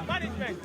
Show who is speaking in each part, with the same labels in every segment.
Speaker 1: Management.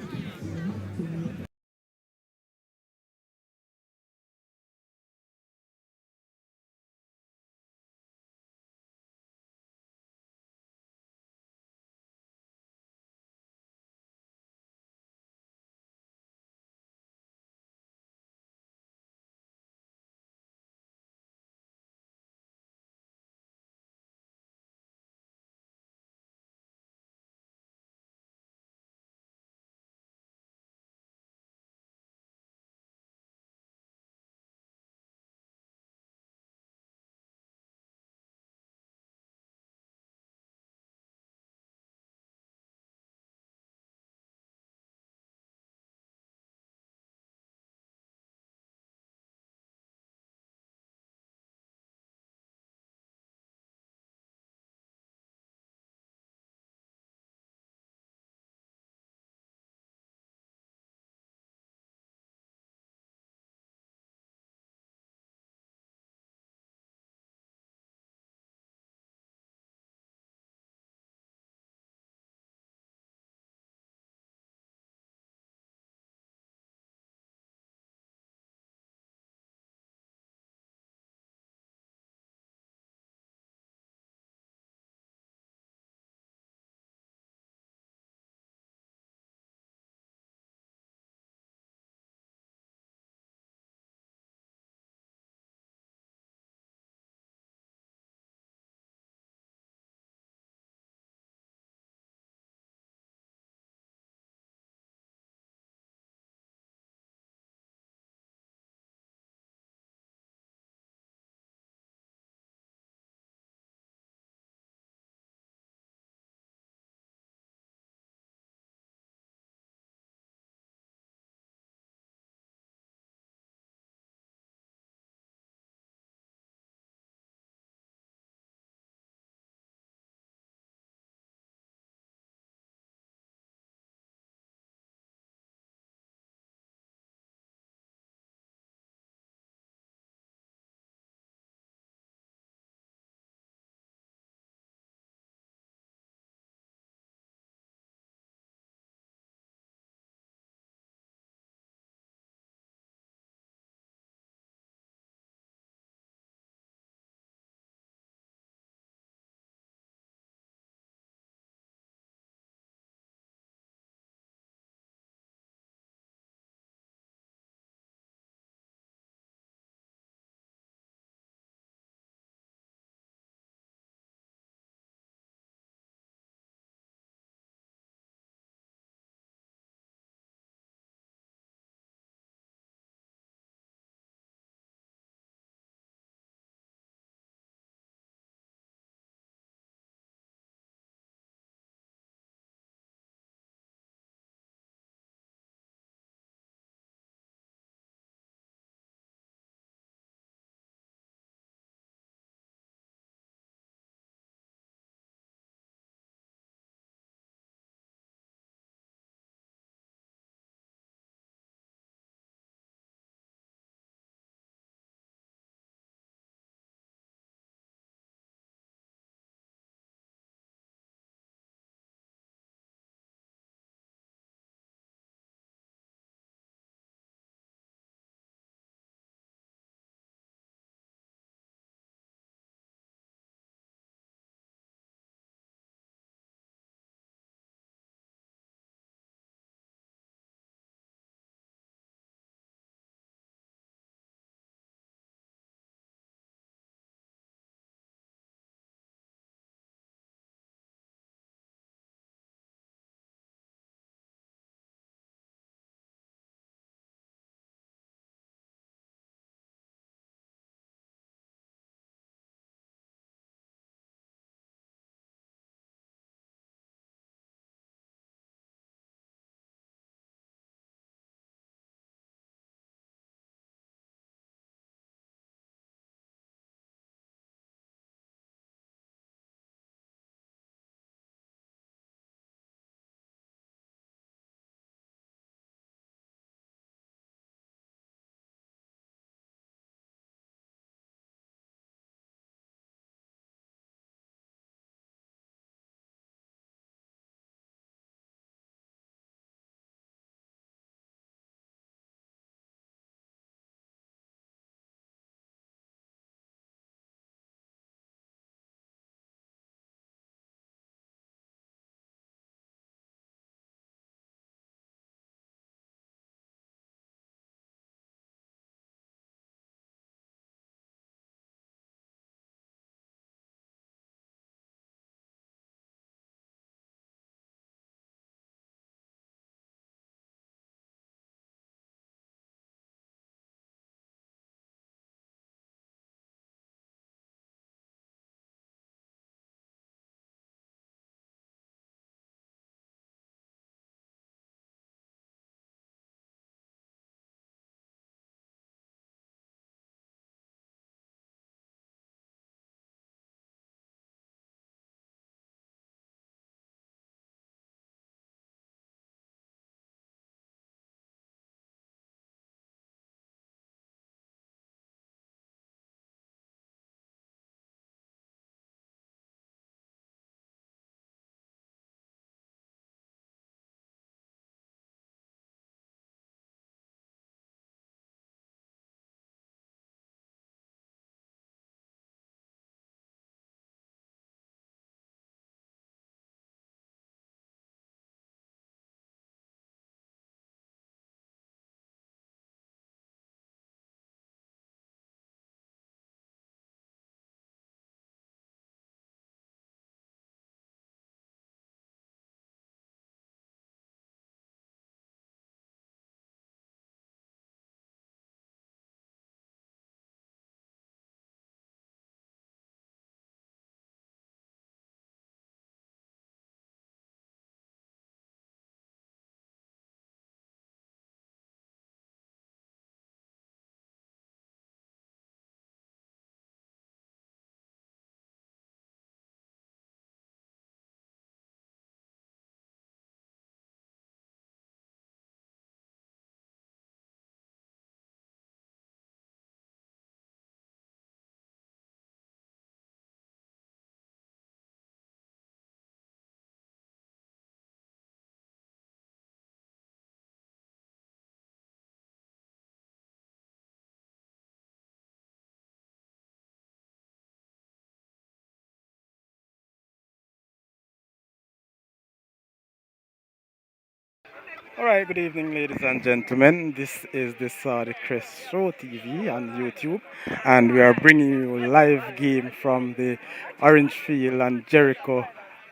Speaker 1: All right, good evening, ladies and gentlemen. This is the Saudi Crest Show TV on YouTube, and we are bringing you live game from the Orangefield and Jericho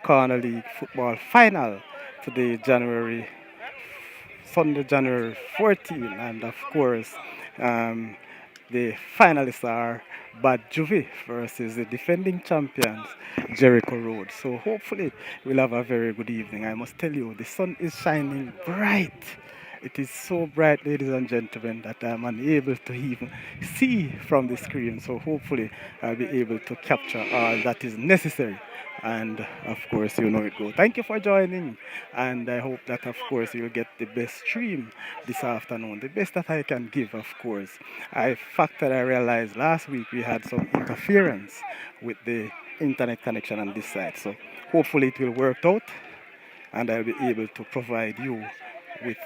Speaker 1: Corner League football final today, Sunday, January 14, and of course, um, the finalists are Bad Juve versus the defending champions Jericho Road. So hopefully we'll have a very good evening. I must tell you, the sun is shining bright. It is so bright, ladies and gentlemen, that I'm unable to even see from the screen. So hopefully I'll be able to capture all that is necessary. And of course, you know it go. Thank you for joining, and I hope that of course you'll get the best stream this afternoon, the best that I can give. Of course, fact that I realized last week we had some interference with the internet connection on this side, so hopefully it will work out, and I'll be able to provide you with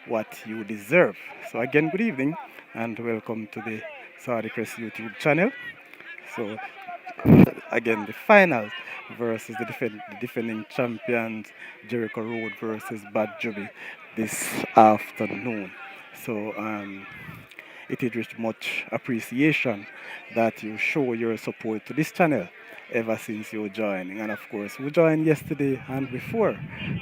Speaker 1: what you deserve. So again, good evening, and welcome to the Saudi Crest YouTube channel. So again, the finals versus the defending champions Jericho Road versus Bad Juby this afternoon. So it is with much appreciation that you show your support to this channel ever since you joining, and of course who joined yesterday and before.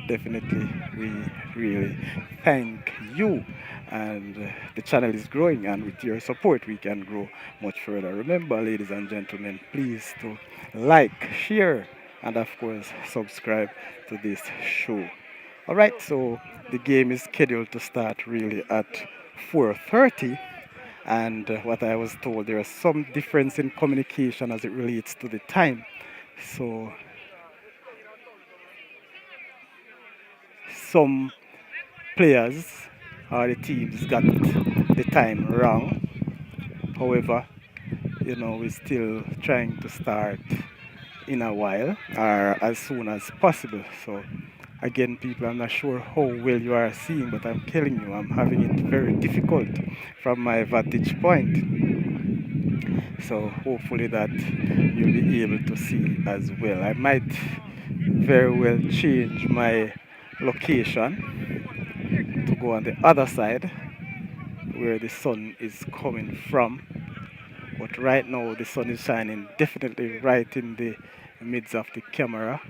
Speaker 1: Definitely we really thank you, and the channel is growing, and with your support we can grow much further. Remember, ladies and gentlemen, please to like, share, and of course subscribe to this show. All right, so the game is scheduled to start really at 4:30, and what I was told, there is some difference in communication as it relates to the time. So some players or the teams got the time wrong. However, we're still trying to start in a while or as soon as possible. So again, people, I'm not sure how well you are seeing, but I'm telling you, I'm having it very difficult from my vantage point. So hopefully that you'll be able to see as well. I might very well change my location to go on the other side where the sun is coming from. But right now the sun is shining definitely right in the midst of the camera.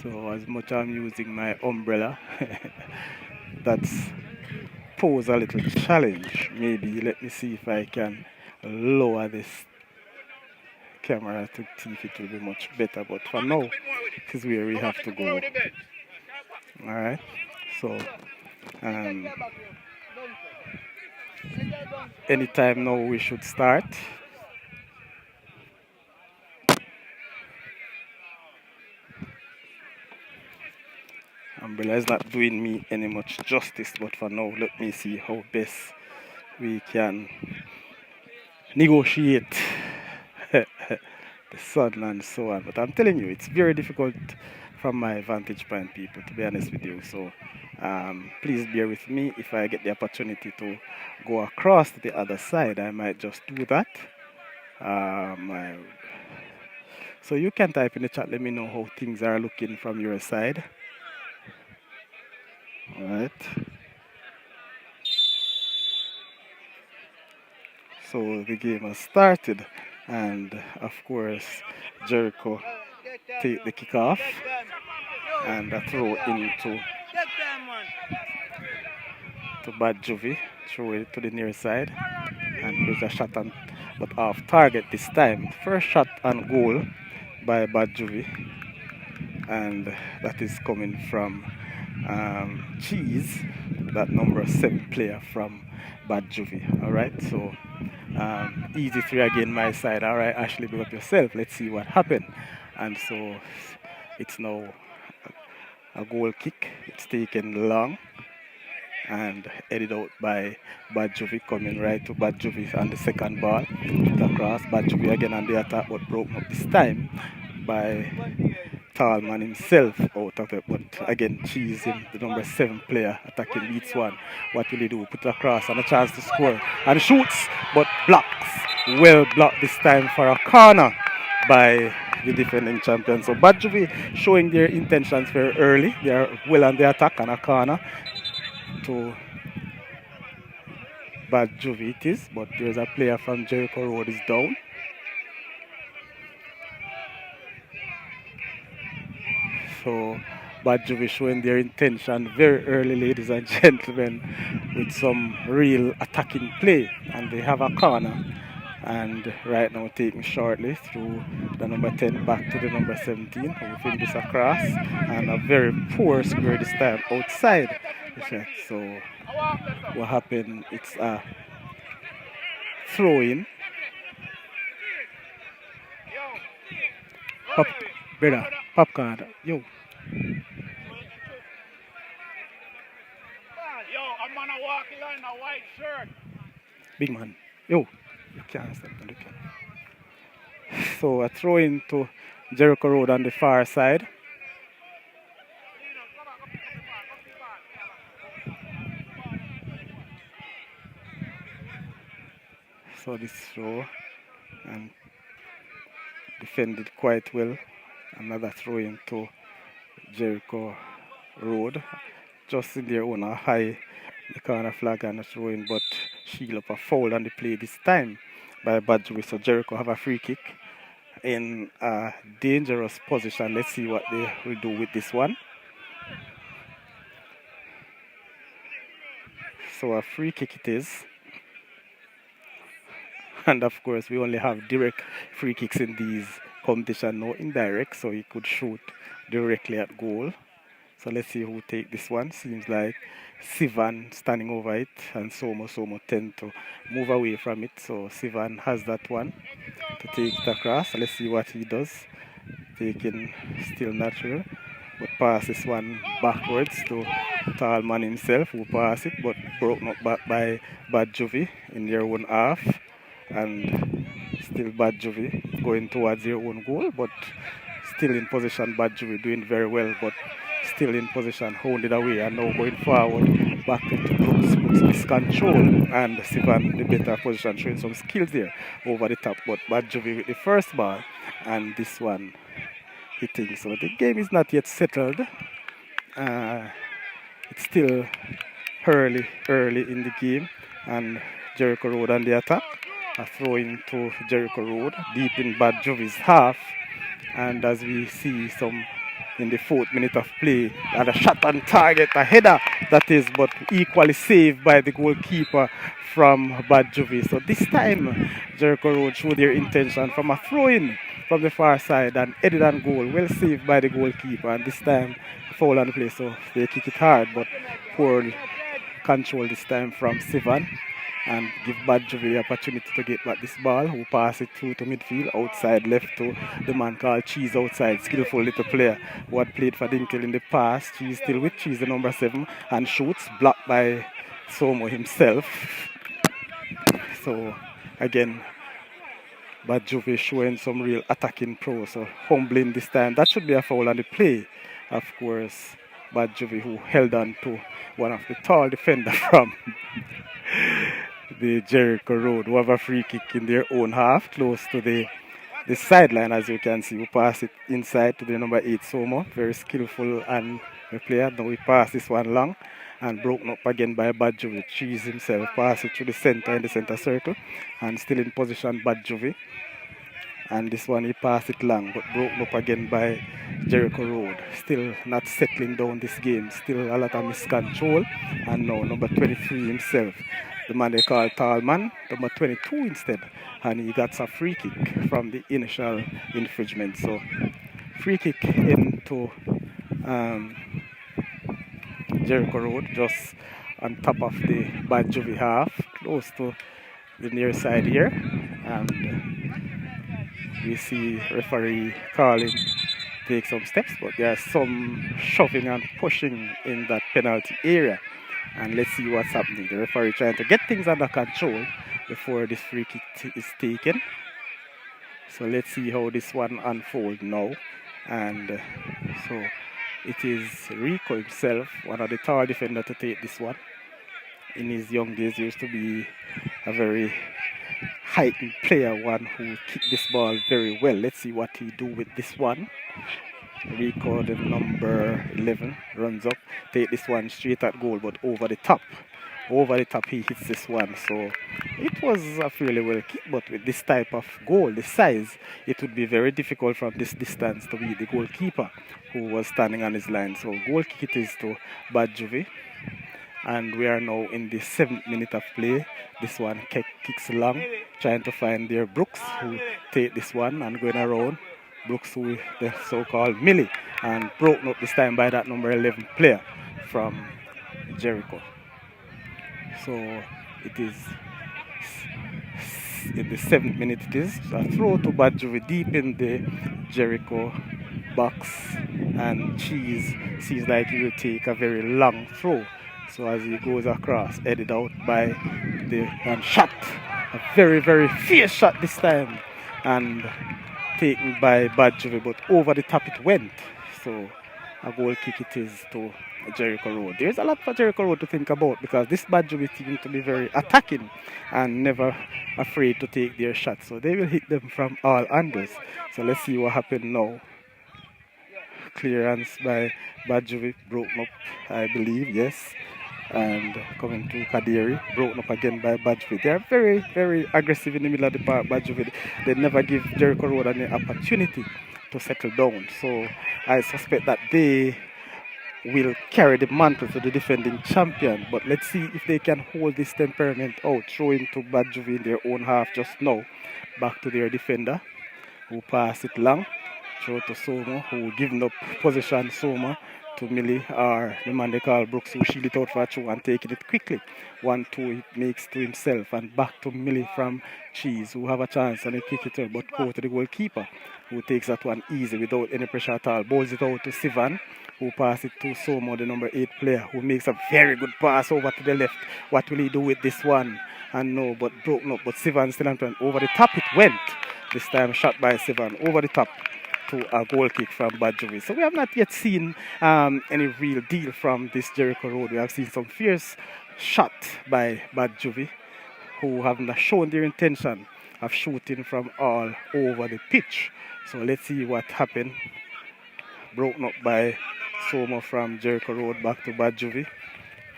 Speaker 1: So as much I'm using my umbrella, that's pose a little challenge. Maybe let me see if I can lower this camera to see if it will be much better. But for now, this is where we have to go. Alright. So anytime now we should start. Umbrella is not doing me any much justice, but for now let me see how best we can negotiate the sun and so on. But I'm telling you, it's very difficult from my vantage point, people, to be honest with you. So please bear with me. If I get the opportunity to go across to the other side, I might just do that. So you can type in the chat, let me know how things are looking from your side. All right. So the game has started, and of course Jericho take the kickoff and a throw into Bad Juvie, throw it to the near side, and there's a shot on, but off target this time. First shot on goal by Bad Juvie, and that is coming from Cheese, that number 7 player from Bad Juvie. All right, so easy three again my side. All right, Ashley, big up yourself. Let's see what happened. And so it's now a goal kick. It's taken long and headed out by Bad Juvie, coming right to Bad Juvie on the second ball. Put across. Bad Juvie again on the attack, but broken up this time by Tallman himself out of it. But again, Cheese, him, the number 7 player, attacking beats one. What will he do? Put it across and a chance to score. And shoots, but blocks. Well blocked this time for a corner by the defending champions. So Badjuvi showing their intentions very early. They are well on the attack on a corner to Badjuvi it is, but there's a player from Jericho Road is down. So Badjuvi showing their intention very early, ladies and gentlemen, with some real attacking play. And they have a corner. And right now taking shortly through the number 10 back to the number 17. Within this across. And a very poor square this time outside. So what happened? It's a throw in. Pop, brother, popcorn, yo.
Speaker 2: I'm gonna walk in a white shirt.
Speaker 1: Big man, yo. You can't stop the looking. So a throw in to Jericho Road on the far side. So this throw and defended quite well. Another throw in to Jericho Road. Just in their own high the corner flag and a throw in, but shield up a foul on the play this time by Badjuvi. So Jericho have a free kick in a dangerous position. Let's see what they will do with this one. So a free kick it is. And of course we only have direct free kicks in these competition, no indirect, so he could shoot directly at goal. So let's see who take this one. Seems like Sivan standing over it and Somo tend to move away from it. So Sivan has that one to take it across. Let's see what he does. Taking still natural, but pass this one backwards to Tallman himself, who pass it but broken up back by Badjuvi in their own half. And still Badjuvi going towards their own goal, but still in position. Badjuvi doing very well, but still in position, holding away, and now going forward back into Brooks. Brooks miscontrol, and Sivan the better position, showing some skills there over the top, but Badjuvi with the first ball and this one hitting. So the game is not yet settled. It's still early in the game, and Jericho Road on the attack. A throw into Jericho Road deep in Badjuvi's half, and as we see some in the 4th minute of play, and a shot on target, a header that is, but equally saved by the goalkeeper from Badjuvi. So this time Jericho Road showed their intention from a throw in from the far side and headed on goal, well saved by the goalkeeper, and this time foul on the play, so they kick it hard but poor control this time from Sivan, and give Badjuvi the opportunity to get back this ball, who pass it through to midfield, outside left to the man called Cheese outside, skillful little player who had played for Dinkel in the past. Cheese still with Cheese, the number 7, and shoots, blocked by Somo himself. So again, Badjuvi showing some real attacking pro, so humbling this time. That should be a foul on the play, of course. Badjuvi, who held on to one of the tall defenders from the Jericho Road, who have a free kick in their own half, close to the sideline, as you can see. We pass it inside to the number 8, Somo. Very skillful and a player. Now we pass this one long and broken up again by Badjuvi. Cheese himself pass it to the center in the center circle, and still in position Badjuvi. And this one he passed it long, but broken up again by Jericho Road. Still not settling down this game. Still a lot of miscontrol. And now number 23 himself, the man they call Tallman, number 22 instead. And he got a free kick from the initial infringement. So free kick into Jericho Road, just on top of the Badjuvi half, close to the near side here. And we see referee calling take some steps, but there's some shoving and pushing in that penalty area. And let's see what's happening. The referee trying to get things under control before this free kick is taken. So let's see how this one unfolds now. And so it is Rico himself, one of the tall defenders, to take this one. In his young days, he used to be a very heightened player, one who kicked this ball very well. Let's see what he do with this one. Rico, the number 11, runs up, take this one straight at goal, but over the top. Over the top, he hits this one. So it was a fairly well kick, but with this type of goal, the size, it would be very difficult from this distance to beat the goalkeeper who was standing on his line. So goal kick it is to Badjuvi. And we are now in the 7th minute of play. This one kicks long, trying to find their Brooks, who take this one and going around. Brooks with the so-called Millie, and broken up this time by that number 11 player from Jericho. So it is in the 7th minute. It is a throw to Badjuvi deep in the Jericho box, and Cheese seems like he will take a very long throw. So as he goes across, headed out by the shot, a very, very fierce shot this time, and taken by Badjuvi, but over the top it went. So a goal kick it is to Jericho Road. There's a lot for Jericho Road to think about, because this Badjuvi team to be very attacking and never afraid to take their shots. So they will hit them from all angles. So let's see what happens now. Clearance by Badjuvi, broken up, I believe, yes. And coming to Kadiri, broken up again by Badjuvi. They are very, very aggressive in the middle of the park, Badjuvi. They never give Jericho Road any opportunity to settle down. So I suspect that they will carry the mantle to the defending champion. But let's see if they can hold this temperament out. Throw into Badjuvi in their own half just now. Back to their defender, who pass it long. Throw to Soma, who giving up position. Soma to Millie, or the man they call Brooks, who shield it out for a throw and taking it quickly. 1-2 it makes to himself, and back to Millie from Cheese, who have a chance and they kick it out, but go to the goalkeeper, who takes that one easy without any pressure at all. Bowls it out to Sivan, who pass it to Somo, the number 8 player, who makes a very good pass over to the left. What will he do with this one? And no, but broken up, but Sivan still on front. Over the top it went. This time shot by Sivan, over the top to a goal kick from Badjuvi. So we have not yet seen any real deal from this Jericho Road. We have seen some fierce shot by Badjuvi, who have not shown their intention of shooting from all over the pitch. So let's see what happened. Broken up by Soma from Jericho Road, back to Badjuvi.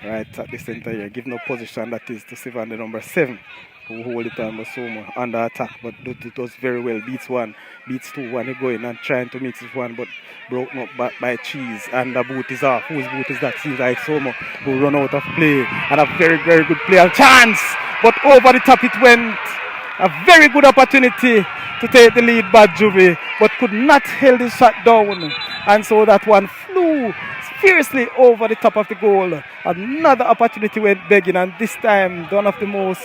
Speaker 1: Right at the center here, giving up position, that is to Sivan, the number 7, who hold it on Soma under attack, but it does very well. Beats 1, beats 2, one going and trying to mix this one, but broken up by Cheese, and the boot is off. Whose boot is that? Seems like Soma, who run out of play, and a very, very good play. A chance, but over the top it went. A very good opportunity to take the lead, Badjuvi, but could not hold the shot down, and so that one flew fiercely over the top of the goal. Another opportunity went begging, and this time one of the most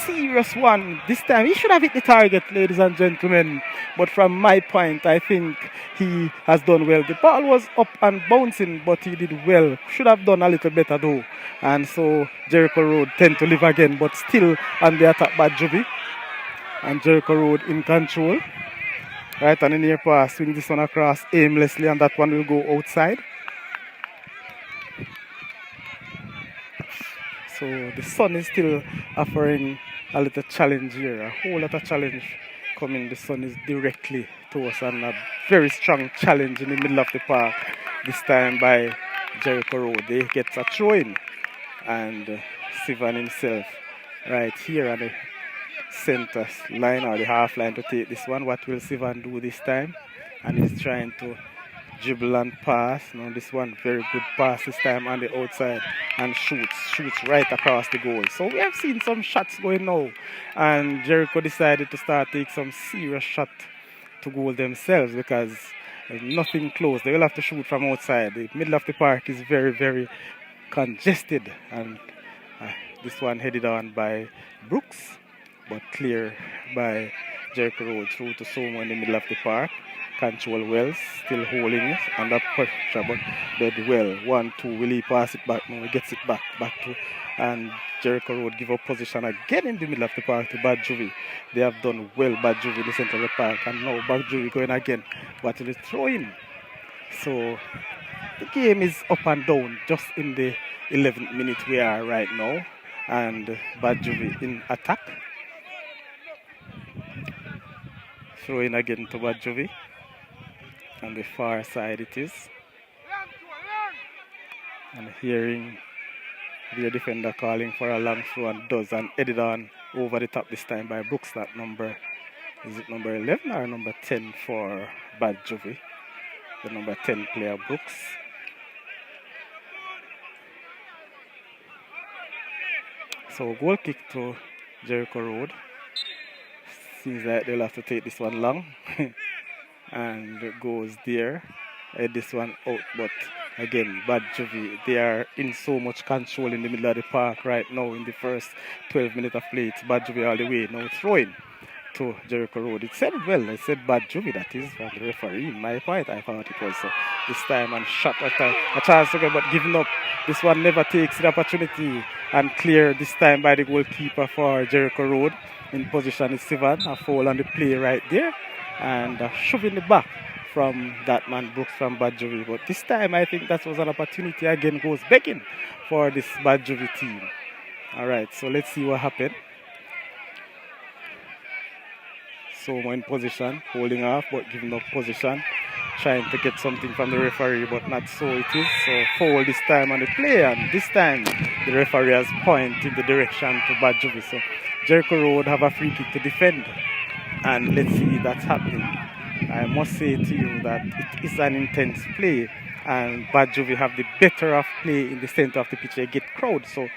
Speaker 1: serious one. This time he should have hit the target, ladies and gentlemen, but from my point I think he has done well. The ball was up and bouncing, but he did well. Should have done a little better though, and so Jericho Road tend to live again, but still on the attack by Badjuvi, and Jericho Road in control. Right, and in near pass, swing this one across aimlessly, and that one will go outside. So the sun is still offering a little challenge here, a whole lot of challenge coming. The sun is directly to us, and a very strong challenge in the middle of the park, this time by Jericho Road. They get a throw in, and Sivan himself right here on the center line, or the half line, to take this one. What will Sivan do this time? And he's trying to dribble and pass. Now this one, very good pass this time on the outside, and shoots right across the goal. So we have seen some shots going now, and Jericho decided to start take some serious shot to goal themselves, because there's nothing close. They will have to shoot from outside. The middle of the park is very, very congested, and this one headed on by Brooks, but clear by Jericho Road through to Somo in the middle of the park. Control well, still holding it under pressure, but dead well. 1-2, will he pass it back? No, he gets it back to, and Jericho Road give up position again in the middle of the park to Badjuvi. They have done well, Badjuvi in the center of the park, and now Badjuvi going again, but it is throwing. So the game is up and down just in the 11th minute we are right now, and Badjuvi in attack. Throw in again to Badjovi. On the far side it is. And hearing the defender calling for a long throw and does, and headed on over the top this time by Brooks. That number, is it number 11 or number 10 for Badjovi? The number 10 player Brooks. So goal kick to Jericho Road. Seems like they'll have to take this one long. And it goes there. This one out, but again, Badjovi, they are in so much control in the middle of the park right now in the first 12 minutes of play. It's Badjovi all the way. Now throwing to Jericho Road. It said well, I said Badjovi, that is from the referee. In my point, I thought it was this time, and shot at a chance to get, but giving up. This one never takes the opportunity, and clear this time by the goalkeeper for Jericho Road. In position is Sivan, a foul on the play right there, and a shove in the back from that man Brooks from Badjovi. But this time I think that was an opportunity again, goes begging for this Badjovi team. Alright, so let's see what happened. So we're in position, holding off but giving up position, trying to get something from the referee, but not so it is. So foul this time on the play, and this time the referee has pointed in the direction to Badjovi. So Jericho Road have a free kick to defend, and let's see that's happening. I must say to you that it is an intense play, and Badjovi have the better of play in the center of the pitch. They get crowd, so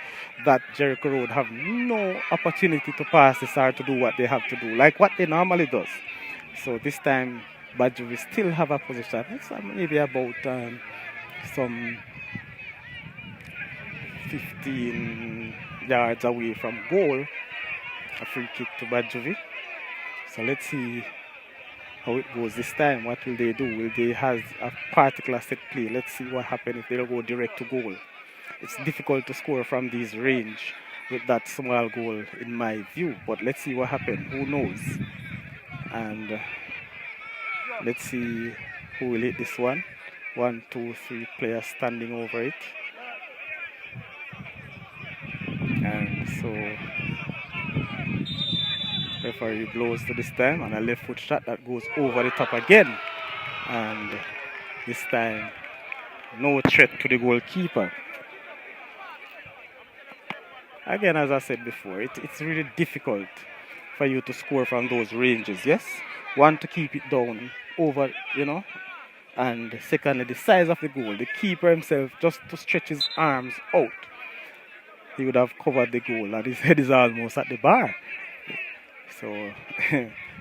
Speaker 1: that Jericho Road have no opportunity to pass this or to do what they have to do, like what they normally does. So this time Badjovi still have a position. It's maybe about some 15 yards away from goal. A free kick to Badjovi. So let's see how it goes this time. What will they do? Will they have a particular set play? Let's see what happens if they'll go direct to goal. It's difficult to score from this range with that small goal in my view, but let's see what happens. Who knows? And let's see who will hit this one. 1, 2, 3 players standing over it. And so referee blows to this time, and a left foot shot that goes over the top again. And this time no threat to the goalkeeper. Again, as I said before, it's really difficult for you to score from those ranges, yes? One, to keep it down over, and secondly, the size of the goal. The keeper himself, just to stretch his arms out, he would have covered the goal, and his head is almost at the bar. So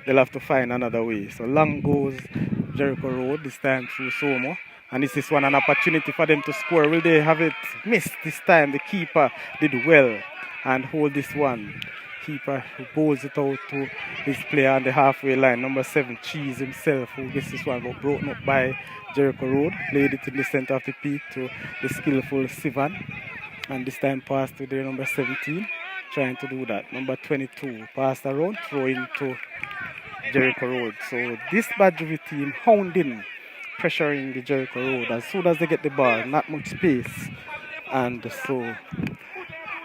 Speaker 1: they'll have to find another way. So long goes Jericho Road, this time through Somo. And is this one an opportunity for them to score? Will they have it missed this time? The keeper did well and hold this one. Keeper who bowls it out to his player on the halfway line, number 7, Cheese himself, who gets this one but broken up by Jericho Road. Played it in the center of the pitch to the skillful Sivan. And this time passed to the number 17, trying to do that. Number 22 passed around, throwing to Jericho Road. So this Badjovi team hounding, pressuring the Jericho Road. As soon as they get the ball, not much space. And so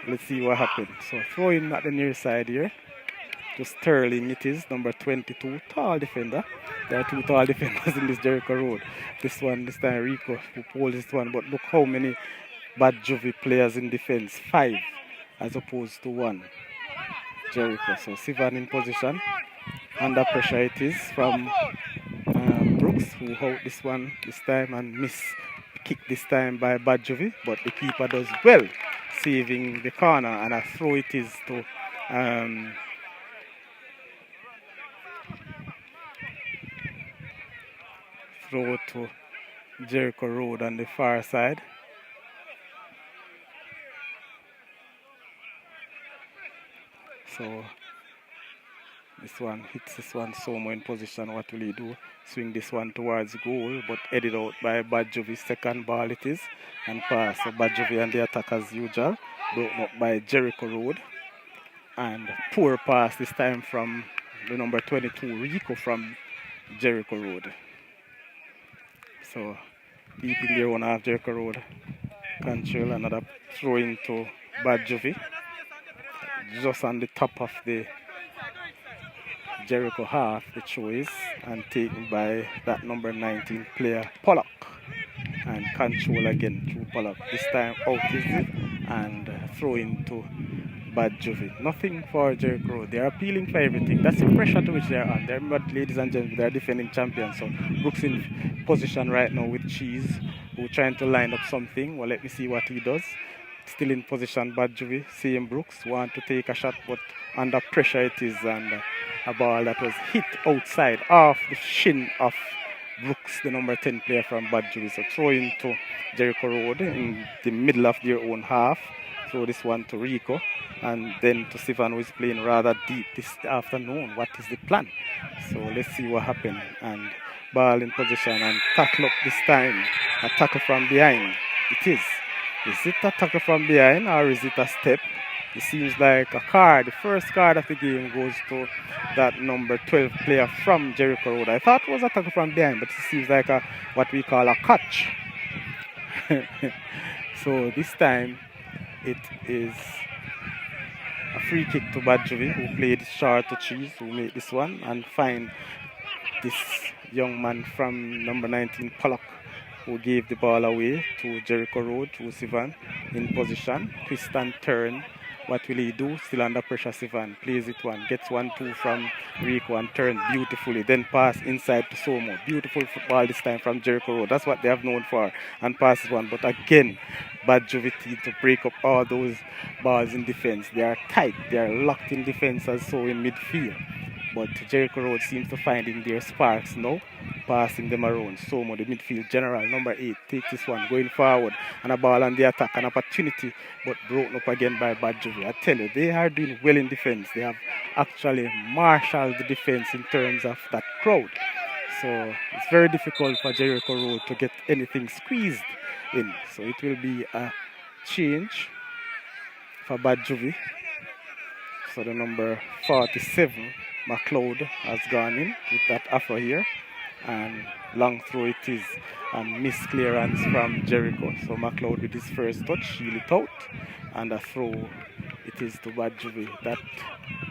Speaker 1: let's see what happens. So throwing at the near side here to Sterling it is, number 22, tall defender. There are 2 tall defenders in this Jericho Road. This time Rico who pulls this one, but look how many Badjovi players in defense, 5 as opposed to 1. Jericho. So Sivan in position. Under pressure it is from Brooks, who out this one this time and miss kick this time by Badjovi, but the keeper does well, saving the corner, and a throw it is to throw to Jericho Road on the far side. So this one hits this one somewhere in position. What will he do? Swing this one towards goal, but headed out by Badjovi. Second ball it is, and pass. So Badjovi and the attack as usual. Broken up by Jericho Road. And poor pass this time from the number 22, Rico from Jericho Road. So deep in their own half, Jericho Road control. Another throw into Badjovi. Just on the top of the Jericho half the choice and taken by that number 19 player Pollock, and control again through Pollock. This time out is it and throw into Bad Juvie. Nothing for Jericho. They are appealing for everything. That's the pressure to which they are on. They are, ladies and gentlemen, they are defending champions. So Brooks in position right now with Cheese, who trying to line up something. Well, let me see what he does. Still in position, Bad Juvie. CM Brooks want to take a shot, but under pressure it is, and a ball that was hit outside off the shin of Brooks, the number 10 player from Bad Juvie. So throw into Jericho Road in the middle of their own half. Throw this one to Rico and then to Sivan, who is playing rather deep this afternoon. What is the plan? So let's see what happens. And ball in position and tackle up this time. A tackle from behind. It is. Is it a tackle from behind or is it a step? It seems like a card. The first card of the game goes to that number 12 player from Jericho Road. I thought it was a tackle from behind, but it seems like a what we call a catch. So this time it is a free kick to Bad Juvie, who played short to Cheese, who made this one and find this young man from number 19 Pollock, who gave the ball away to Jericho Road, to Sivan in position, twist and turn. What will he do? Still under pressure, Sivan plays it one, gets 1-2 from Rico and turn beautifully, then pass inside to Somo. Beautiful football this time from Jericho Road. That's what they have known for, and passes one. But again, Bad Juvie to break up all those balls in defense. They are tight, they are locked in defense as so in midfield. But Jericho Road seems to find in their sparks now, passing them around. Somo, the midfield general, number 8, takes this one, going forward, and a ball on the attack, an opportunity, but broken up again by Bad Juvie. I tell you, they are doing well in defense. They have actually marshaled the defense in terms of that crowd. So it's very difficult for Jericho Road to get anything squeezed in. So it will be a change for Bad Juvie. So the number 47, McLeod, has gone in with that afro here, and long throw it is, and miss clearance from Jericho. So McLeod with his first touch, shield it out, and a throw it is to Bad Juvie. That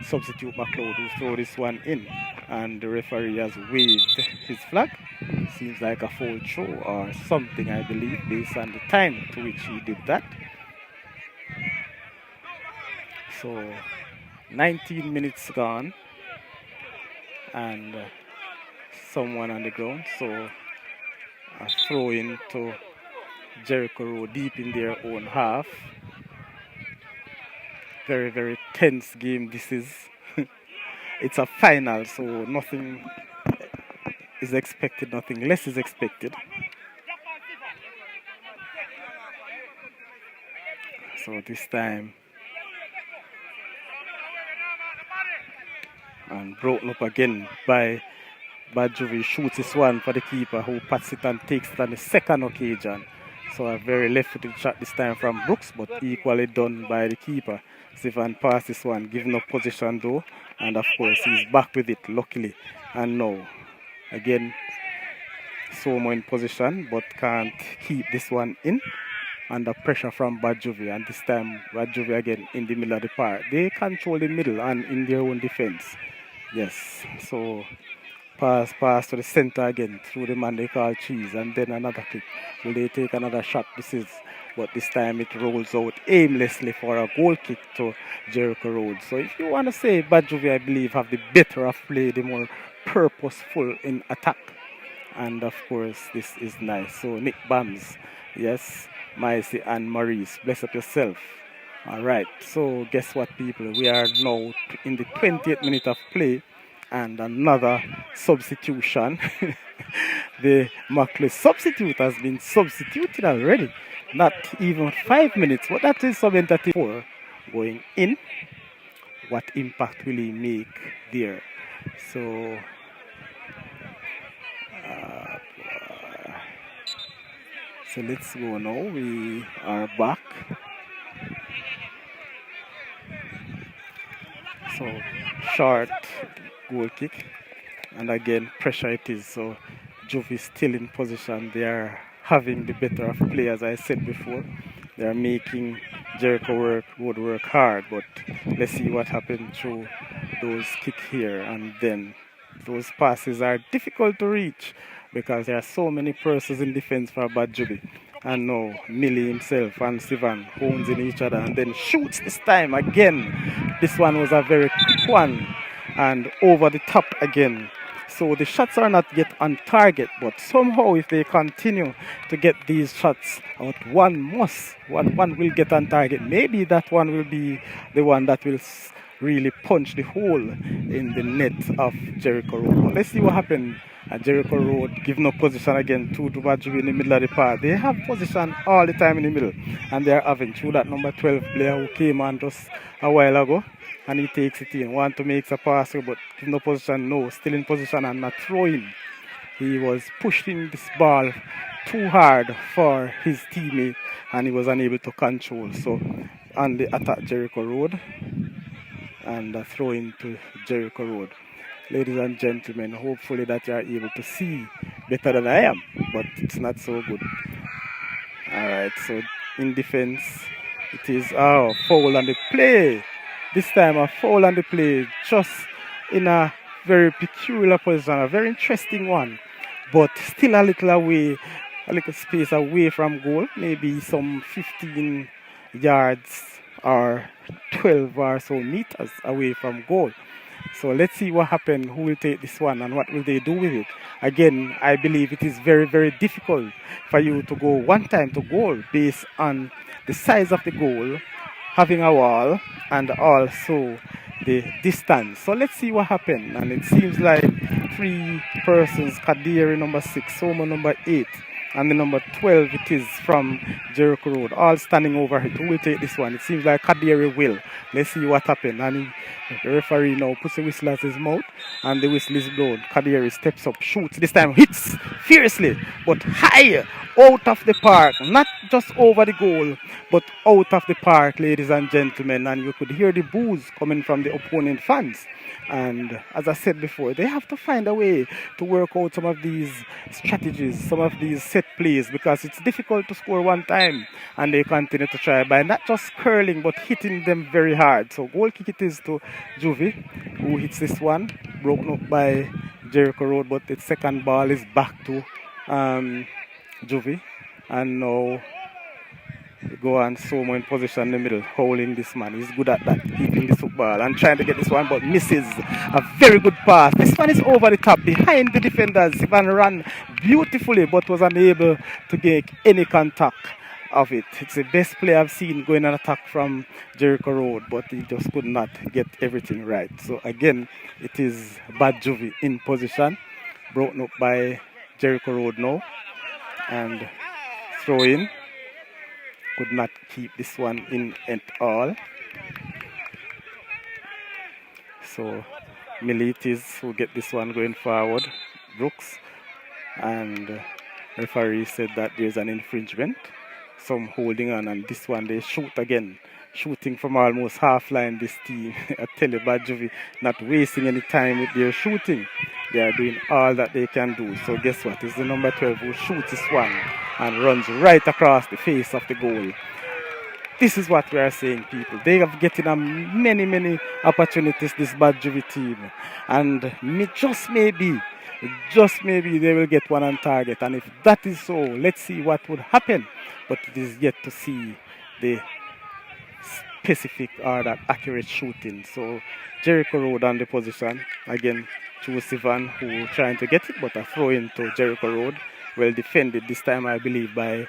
Speaker 1: substitute McLeod who throw this one in, and the referee has waved his flag. Seems like a foul throw or something, I believe, based on the time to which he did that. So 19 minutes gone, and someone on the ground. So a throw in to Jericho Road deep in their own half. Very, very tense game this is. It's a final, so nothing is expected, nothing less is expected. So this time, and broken up again by Bad Juvie, shoots this one for the keeper, who pats it and takes it on the second occasion. So a very left-footed shot this time from Brooks, but equally done by the keeper. Sivan passed this one, giving up position though, and of course he's back with it, luckily. And now, again, Somo in position, but can't keep this one in. Under pressure from Bad Juvie, and this time Bad Juvie again in the middle of the park. They control the middle and in their own defense. Yes, so pass to the center again through the man they call Cheese, and then another kick. Will they take another shot? But this time it rolls out aimlessly for a goal kick to Jericho Road. So if you want to say Bad Juvie, I believe, have the better of play, the more purposeful in attack. And of course, this is nice. So Nick Bams, yes, Maisy and Maurice, bless up yourself. Alright, so guess what, people? We are now in the 20th minute of play, and another substitution. The Mackley substitute has been substituted already. Not even 5 minutes, but that is sub 4 going in. What impact will he make there? So so let's go now. We are back. So short goal kick, and again pressure it is. So Juvie still in position. They are having the better of play, as I said before. They are making Jericho Road work hard, but let's see what happens through those kick here and then. Those passes are difficult to reach because there are so many persons in defense for Badjubi. And now Millie himself and Sivan hones in each other and then shoots this time again. This one was a very quick one and over the top again. So the shots are not yet on target, but somehow if they continue to get these shots out, one will get on target. Maybe that one will be the one that will really punch the hole in the net of Jericho Road. But let's see what happens at Jericho Road. Giving up position again to Badjubi in the middle of the park. They have position all the time in the middle, and they are having through that number 12 player who came on just a while ago. And he takes it in, want to make a pass, but in no position, no, still in position and not throwing. He was pushing this ball too hard for his teammate and he was unable to control. So on the attack Jericho Road and throwing to Jericho Road. Ladies and gentlemen, hopefully that you are able to see better than I am, but it's not so good. Alright, so in defense, it is foul on the play. This time a foul on the play, just in a very peculiar position, a very interesting one, but still a little away, a little space away from goal, maybe some 15 yards or 12 or so meters away from goal. So let's see what happens, who will take this one and what will they do with it. Again, I believe it is very, very difficult for you to go one time to goal based on the size of the goal, having a wall, and also the distance. So let's see what happens. And it seems like three persons, Kadiri number 6, Soma number 8, and the number 12 it is from Jericho Road, all standing over it. Who will take this one? It seems like Kadiri will. Let's see what happens. And the referee now puts the whistle at his mouth and the whistle is blown. Kadiri steps up, shoots, this time hits fiercely but high out of the park, not just over the goal but out of the park, ladies and gentlemen. And you could hear the boos coming from the opponent fans. And as I said before, they have to find a way to work out some of these strategies, some of these set plays, because it's difficult to score one time and they continue to try by not just curling but hitting them very hard. So goal kick it is to Juvie, who hits this one, broken up by Jericho Road, but the second ball is back to Juvie. And now go on Somo in position in the middle, holding this man. He's good at that, keeping the football and trying to get this one, but misses. A very good pass. This one is over the top, behind the defenders. Ivan ran beautifully, but was unable to get any contact of it. It's the best play I've seen going on attack from Jericho Road, but he just could not get everything right. So again, it is Badjubi in position, broken up by Jericho Road now, and throw in. Could not keep this one in at all. So Militis who get this one going forward, Brooks, and referee said that there's an infringement, some holding on, and this one they shoot again, shooting from almost half line. This team, I tell you, Badjubi not wasting any time with their shooting. They are doing all that they can do. So guess what? It's the number 12 who shoots this one and runs right across the face of the goal. This is what we are saying, people. They have getting many opportunities, this Badjubi team. And just maybe they will get one on target. And if that is so, let's see what would happen. But it is yet to see the specific or that accurate shooting. So Jericho Road on the position. Again, choose Ivan who trying to get it, but a throw into Jericho Road. Well defended this time, I believe, by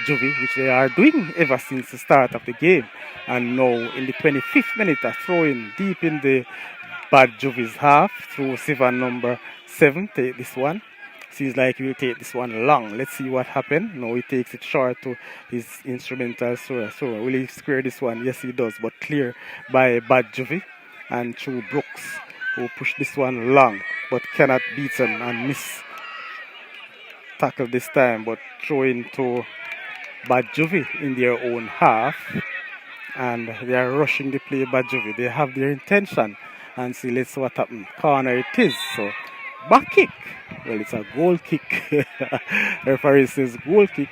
Speaker 1: Juvie, which they are doing ever since the start of the game. And now in the 25th minute, a throw in deep in the Badjubi's half through Sivan number 7. Take this one. Seems like he will take this one long. Let's see what happens. Now he takes it short to his instrumental Sura. So will he square this one? Yes, he does, but clear by Badjubi and through Brooks, who push this one long but cannot beat him and miss tackle this time, but throw into Badjubi in their own half, and they are rushing the play. Badjubi, they have their intention, and see, let's see what happens. Corner it is. So back kick. Well, it's a goal kick. Referee says goal kick,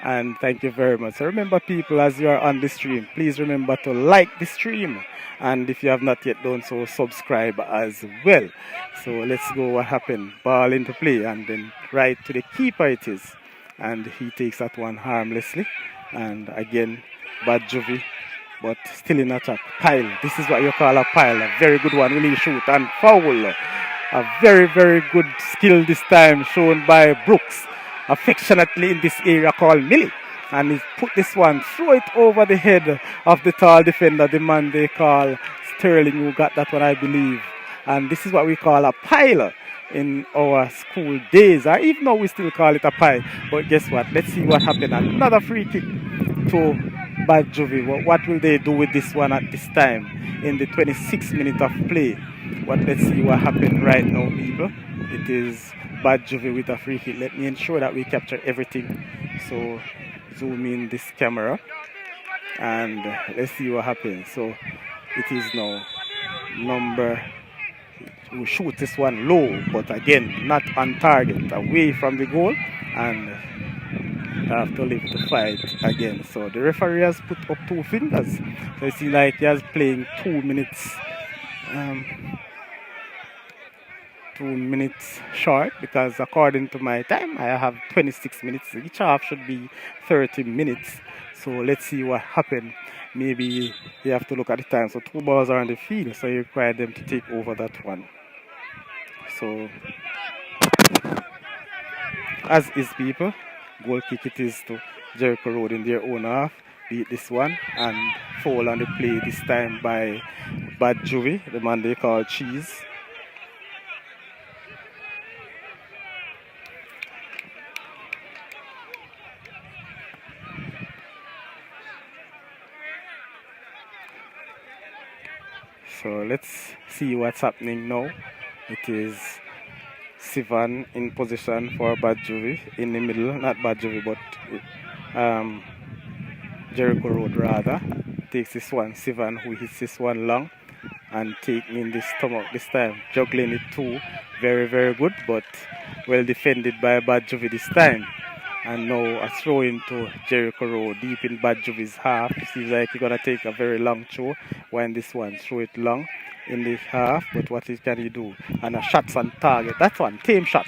Speaker 1: And thank you very much. So remember, people, as you are on the stream, please remember to like the stream. And if you have not yet done so, subscribe as well. So let's go what happened. Ball into play and then right to the keeper it is. And he takes that one harmlessly. And again, bad Juvie, but still in attack. Pile. This is what you call a pile. A very good one. Will he shoot and foul? A very, very good skill this time shown by Brooks, affectionately in this area called Millie. And he put this one, throw it over the head of the tall defender, the man they call Sterling, who got that one, I believe. And this is what we call a pile in our school days. Or even though we still call it a pile. But guess what? Let's see what happened. Another free kick to Bad Juvie. What will they do with this one at this time in the 26th minute of play? But let's see what happened right now, people. It is Bad Juvie with a free hit. Let me ensure that we capture everything. So zoom in this camera and let's see what happens. So it is now number who shoots this one low, but again not on target, away from the goal, and have to live the fight again. So the referee has put up 2 fingers. So you see like he has playing 2 minutes. 2 minutes short because according to my time I have 26 minutes. Each half should be 30 minutes. So let's see what happened. Maybe you have to look at the time. So 2 balls are on the field, so you require them to take over that one. So as is, people, goal kick it is to Jericho Road in their own half. Beat this one and foul on the play this time by Bad Juvie, the man they call Cheese. So let's see what's happening now. It is Sivan in position for Bad Juvie in the middle, not Bad Juvie, but Jericho Road rather. Takes this one, Sivan, who hits this one long and taking in the stomach this time, juggling it too. Very, very good, but well defended by Bad Juvie this time. And now a throw into Jericho Road deep in Bad Juvie's half. Seems like he's gonna take a very long throw. When this one throw it long in the half, but what can he do? And a shot's on target. That's one tame shot,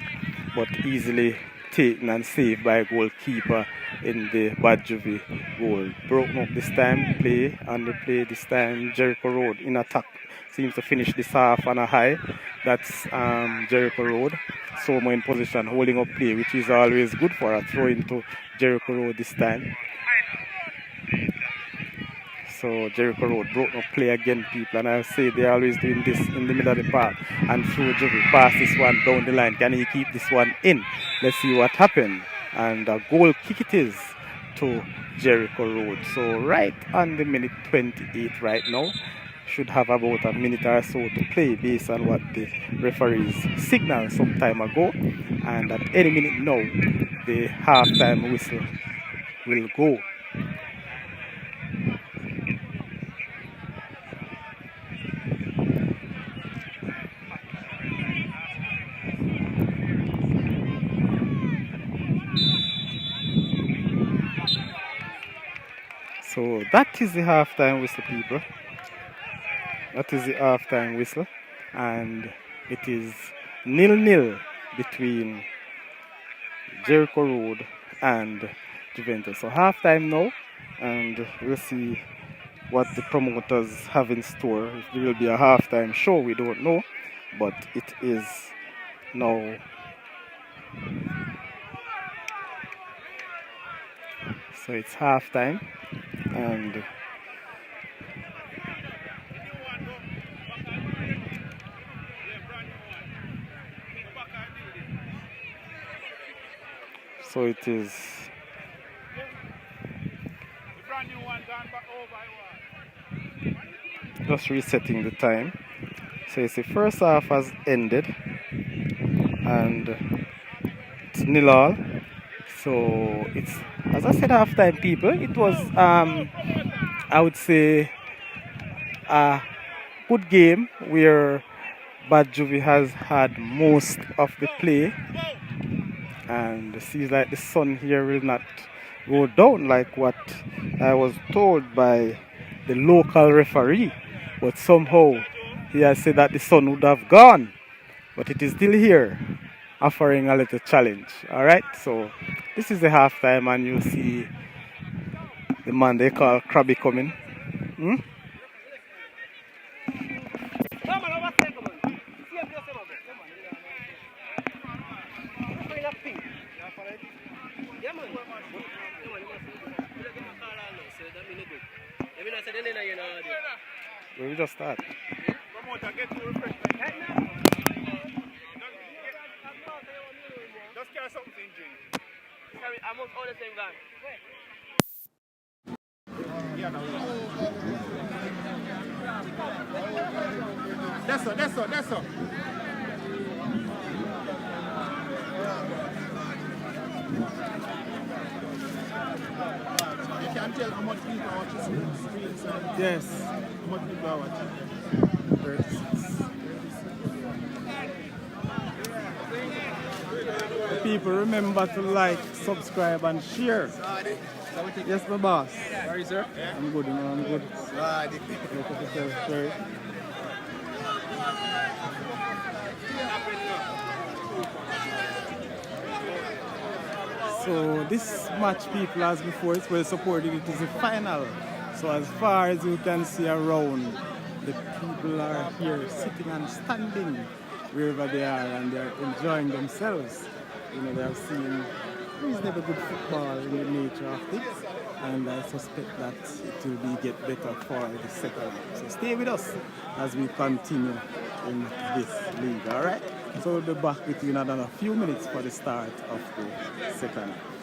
Speaker 1: but easily taken and saved by a goalkeeper in the Bad Juvie goal. Broken up this time, play on the play this time. Jericho Road in attack seems to finish this half on a high. That's Jericho Road. Somo in position, holding up play, which is always good for a throw into Jericho Road this time. So Jericho Road broke up play again, people, and I say they're always doing this in the middle of the park. And through Juvie, pass this one down the line. Can he keep this one in? Let's see what happened. And a goal kick it is to Jericho Road. So right on the minute 28 right now. Should have about a minute or so to play based on what the referees signaled some time ago. And at any minute now, the halftime whistle will go. So that is the halftime whistle, people. That is the halftime whistle, and it is 0-0 between Jericho Road and Juventus. So halftime now, and we'll see what the promoters have in store. If there will be a halftime show, we don't know, but it is now. So it's halftime, and so it is just resetting the time. So it's the first half has ended and it's 0-0. So it's, as I said, halftime, people. It was I would say a good game where Bad Juvie has had most of the play. And it seems like the sun here will not go down like what I was told by the local referee. But somehow he has said that the sun would have gone, but it is still here, offering a little challenge. All right, so this is the halftime, and you see the man they call Krabby coming. Hmm? Where we just start.
Speaker 2: Promoter, get to refreshment. Just carry something to drink. I'm all the same guy. Yeah, no. That's all. You can tell how much people are watching streams and
Speaker 1: Yes.
Speaker 2: how much people are watching.
Speaker 1: 36. People remember to like, subscribe, and share. Yes, my boss.
Speaker 2: How are you, sir?
Speaker 1: I'm good, I'm good. Look at yourself, sir. So this match, people, as before, it's well supported. It is the final. So as far as you can see around, the people are here sitting and standing wherever they are, and they are enjoying themselves. You know, they have seen reasonably good football in the nature of it, and I suspect that it will be get better for the second leg. So stay with us as we continue in this league, all right? So we'll be back with you in another few minutes for the start of the second half.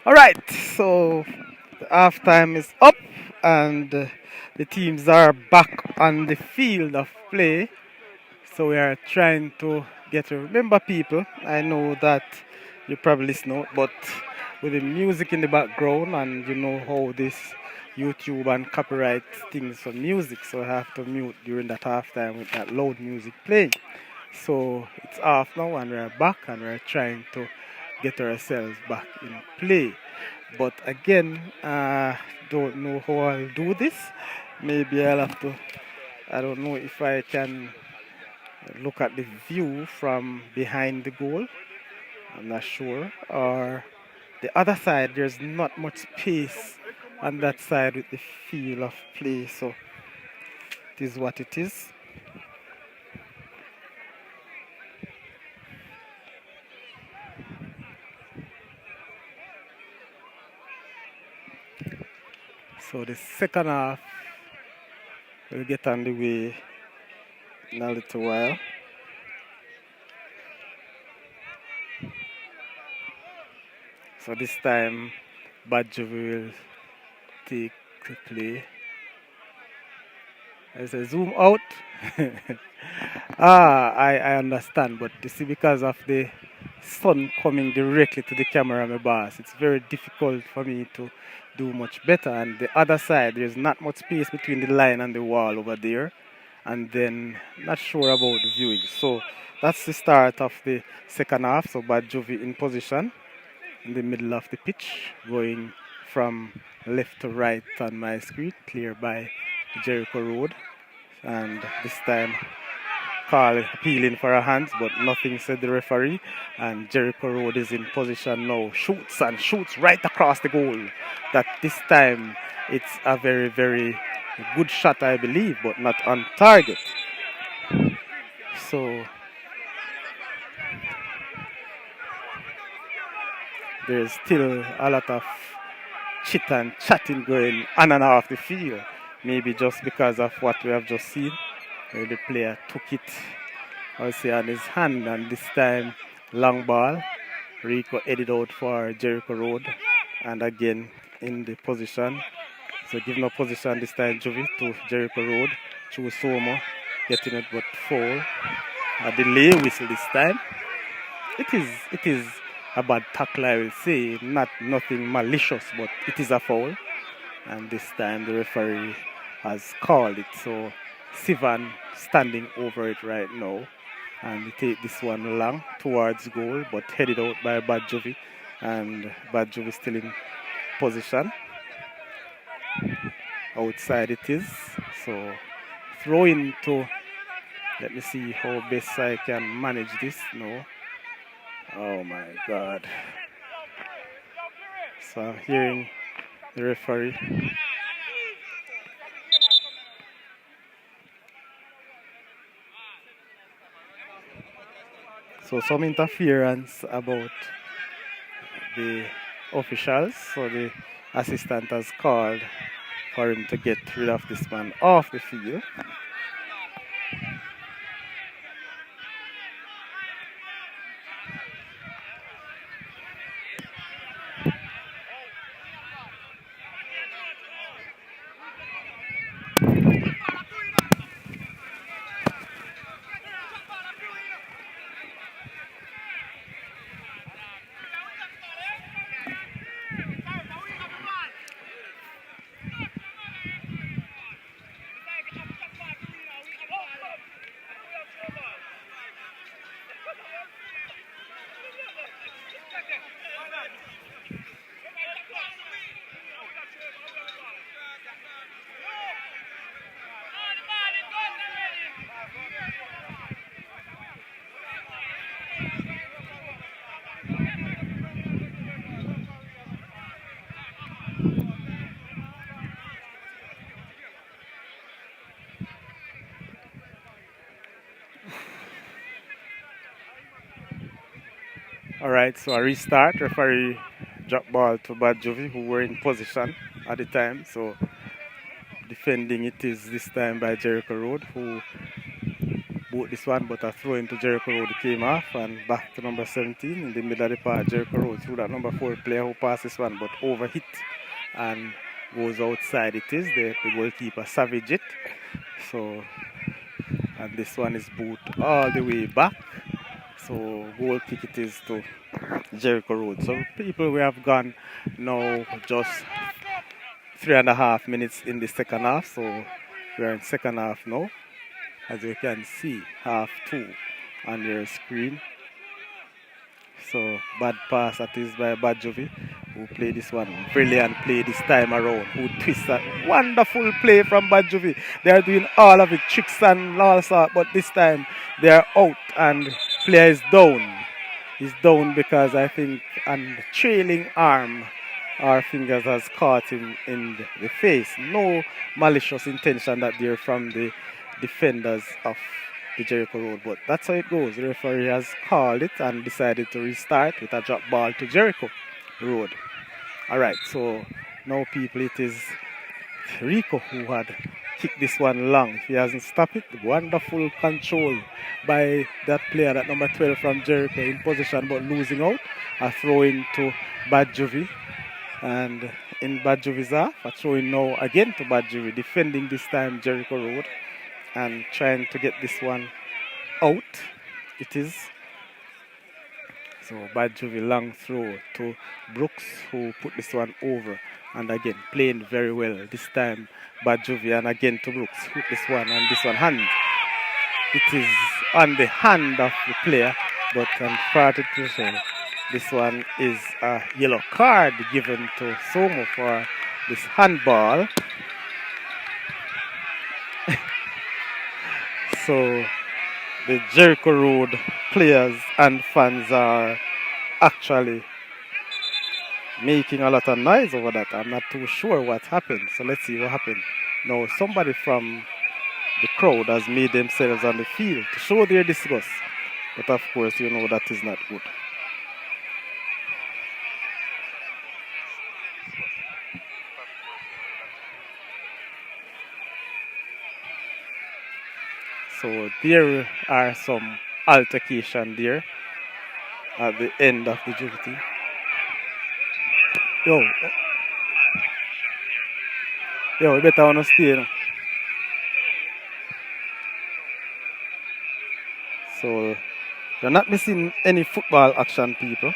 Speaker 1: All right, so the halftime is up, and the teams are back on the field of play. So we are trying to get to remember people. I know that you probably know, but with the music in the background, and you know how this YouTube and copyright things for music, so I have to mute during that halftime with that loud music playing. So it's off now, and we're back, and we're trying to get ourselves back in play. But again, don't know how I'll do this. Maybe I'll have to. I don't know if I can look at the view from behind the goal. I'm not sure. Or the other side, there's not much space on that side with the feel of play. So it is what it is. So the second half will get on the way in a little while. So this time, Badger will take the play. I say zoom out. I understand, but you see, because of the sun coming directly to the camera, my boss, it's very difficult for me to do much better. And the other side, there's not much space between the line and the wall over there. And then, not sure about the viewing. So that's the start of the second half. So Bad Jovi in position in the middle of the pitch, going from left to right on my screen, clear by Jericho Road. And this time, call appealing for a hands, but nothing, said the referee. And Jericho Road is in position now, shoots and shoots right across the goal. That this time, it's a very, very good shot, I believe, but not on target. So there's still a lot of chit and chatting going on and off the field. Maybe just because of what we have just seen, where the player took it, I'll say, on his hand, and this time long ball. Rico headed out for Jericho Road, and again in the position. So giving a position this time, Jovi to Jericho Road. Through Somo, getting it but foul. A delay whistle this time. It is a bad tackle, I will say. Not nothing malicious, but it is a foul. And this time the referee has called it. So Sivan standing over it right now. And he take this one long towards goal, but headed out by Badjovi. And Badjovi still in position. Outside it is. So throw into, let me see how best I can manage this. No. Oh my God. So I'm hearing the referee. So some interference about the officials. So the assistant has called for him to get rid of this man off the field. All right, so a restart. Referee drop ball to Badjovi, who were in position at the time. So defending it is this time by Jericho Road, who boot this one, but a throw into Jericho Road came off and back to number 17 in the middle of the park. Jericho Road through that number 4 player who passed this one, but overhit and goes outside. It is the goalkeeper savage it. So, and this one is boot all the way back. So goal kick it is to Jericho Road. So people, we have gone now just 3.5 minutes in the second half. So we are in second half now. As you can see, half 2 on your screen. So bad pass that is by Badjovi, who played this one. Brilliant play this time around. Who twists that wonderful play from Badjovi. They are doing all of it, tricks and all sorts, but this time they are out and player is down. He's down because I think an trailing arm or fingers has caught him in the face. No malicious intention that there from the defenders of the Jericho Road, but that's how it goes. The referee has called it and decided to restart with a drop ball to Jericho Road. Alright, so now people, it is Rico who had kicked this one long. If he hasn't stopped it, wonderful control by that player, that number 12 from Jericho, in position but losing out. A throw in to Badjovi, and in Badjovi's half, a throw in now again to Badjovi, defending this time Jericho Road and trying to get this one out. It is. So Badjovi long throw to Brooks, who put this one over, and again playing very well. This time Badjovi, and again to Brooks, put this one, and this one hand. It is on the hand of the player, but unfortunately this one is a yellow card given to Somo for this handball. So the Jericho Road players and fans are actually making a lot of noise over that. I'm not too sure what happened. So let's see what happened. Now somebody from the crowd has made themselves on the field to show their disgust. But of course, you know that is not good. So there are some altercation there at the end of the duty. Yo, we better wanna stay now. So you're not missing any football action, people.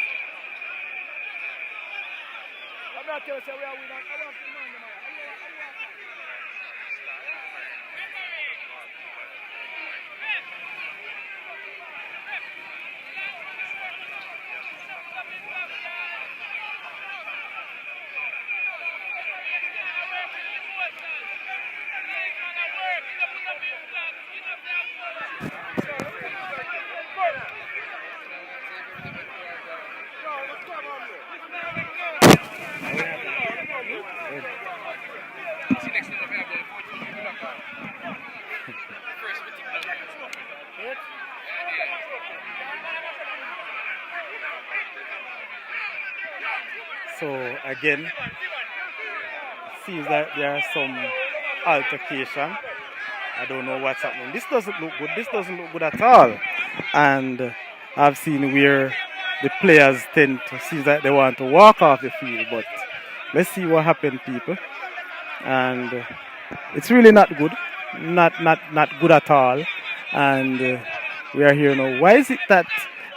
Speaker 1: So again, it seems that there are some altercation. I don't know what's happening. This doesn't look good. This doesn't look good at all. And I've seen where the players tend to see that they want to walk off the field. But let's see what happened, people. And it's really not good. Not good at all. And we are here now. Why is it that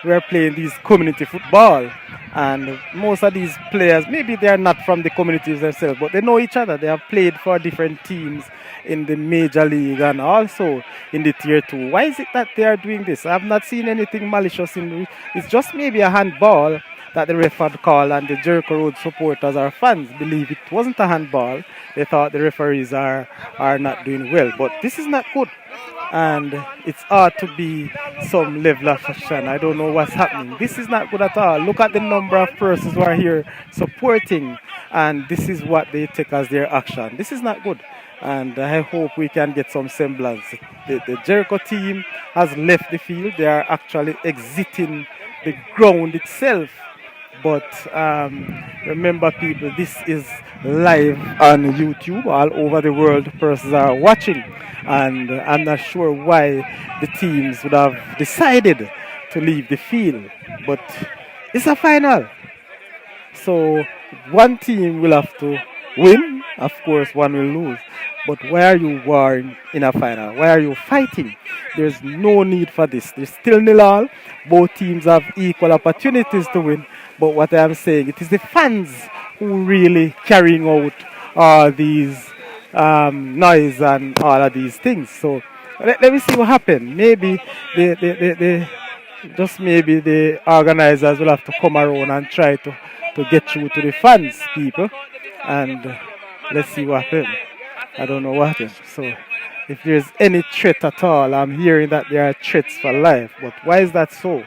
Speaker 1: we are playing these community football? And most of these players, maybe they are not from the communities themselves, but they know each other. They have played for different teams in the major league and also in the tier 2. Why is it that they are doing this? I have not seen anything malicious in it. It's just maybe a handball that the ref had called, and the Jericho Road supporters or fans believe it wasn't a handball. They thought the referees are not doing well, but this is not good. And it's ought to be some level of action. I don't know what's happening. This is not good at all. Look at the number of persons who are here supporting, and this is what they take as their action. This is not good, and I hope we can get some semblance. The Jericho team has left the field. They are actually exiting the ground itself. But remember, people, this is live on YouTube all over the world. Persons are watching, and I'm not sure why the teams would have decided to leave the field. But it's a final, so one team will have to win. Of course, one will lose. But why are you warring in a final? Why are you fighting? There's no need for this. There's still nil all. Both teams have equal opportunities to win. But what I'm saying, it is the fans who really carrying out all these noise and all of these things. So let me see what happens. Maybe the just maybe the organizers will have to come around and try to get through to the fans, people, and let's see what happens. I don't know what happens. So, if there's any threat at all, I'm hearing that there are threats for life. But why is that so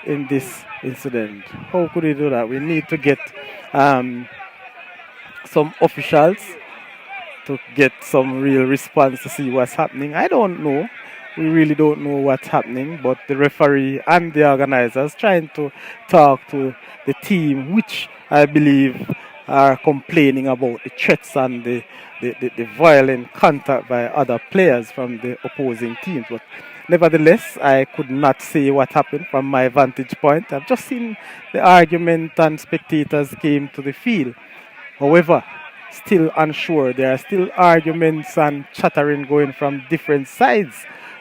Speaker 1: in this incident? How could we do that? We need to get um, some officials to get some real response to see what's happening. I don't know. We really don't know what's happening, but the referee and the organizers trying to talk to the team, which I believe are complaining about the threats and the violent contact by other players from the opposing teams. But nevertheless, I could not say what happened from my vantage point. I've just seen the argument and spectators came to the field. However, still unsure. There are still arguments and chattering going from different sides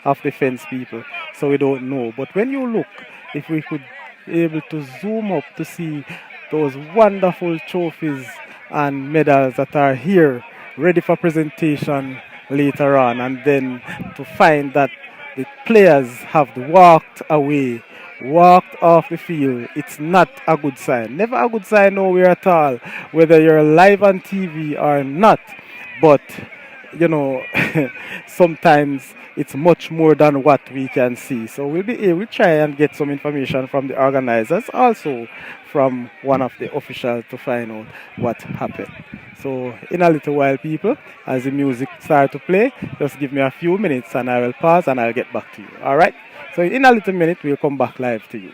Speaker 1: of the fence, people. So we don't know. But when you look, if we could be able to zoom up to see those wonderful trophies and medals that are here, ready for presentation later on, and then to find that the players have walked away, walked off the field. It's not a good sign. Never a good sign nowhere at all, whether you're live on TV or not. But you know, sometimes it's much more than what we can see. So we'll try and get some information from the organizers, also from one of the officials to find out what happened. So in a little while, people, as the music start to play, just give me a few minutes and I will pause and I'll get back to you. All right. So in a little minute, we'll come back live to you.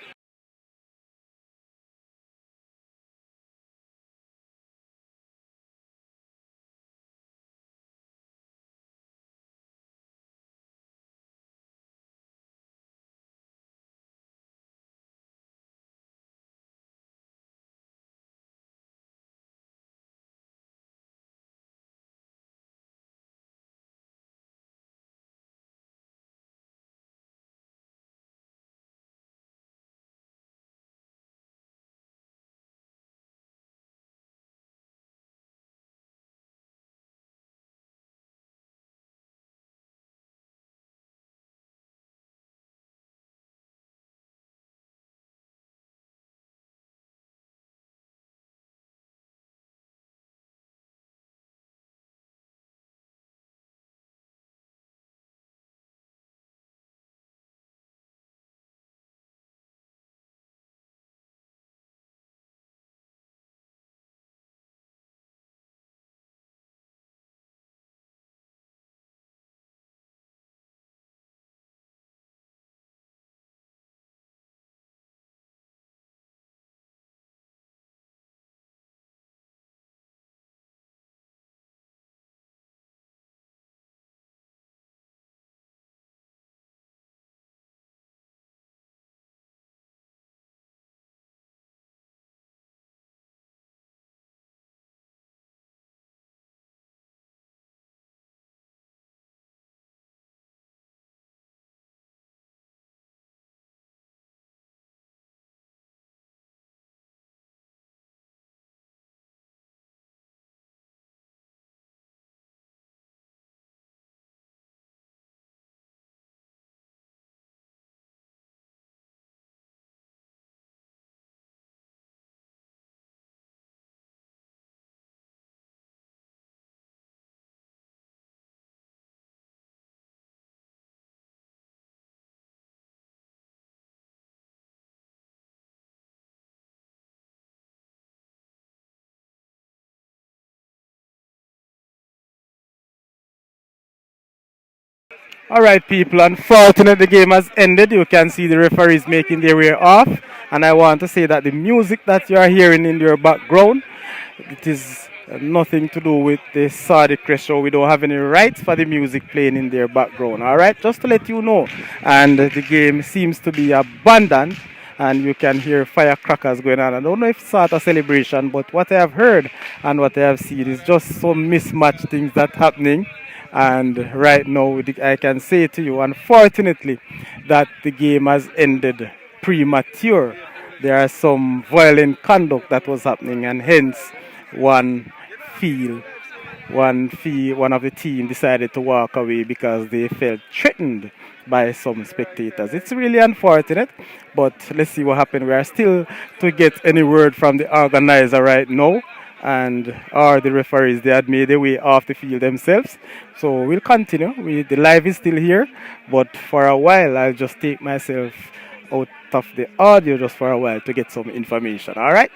Speaker 1: All right, people. Unfortunately, the game has ended. You can see the referees making their way off, and I want to say that the music that you are hearing in your background, it is nothing to do with the Saudi Crest show. We don't have any rights for the music playing in their background. All right, just to let you know. And the game seems to be abandoned, and you can hear firecrackers going on. I don't know if it's sort of celebration, but what I have heard and what I have seen is just some mismatched things that happening. And right now, I can say to you, unfortunately, that the game has ended premature. There are some violent conduct that was happening, and hence one feel one of the team decided to walk away because they felt threatened by some spectators. It's really unfortunate, but let's see what happens. We are still to get any word from the organizer right now, and or the referees. They had made their way off the field themselves. So we'll continue. The live is still here, but for a while I'll just take myself out of the audio just for a while to get some information. All right.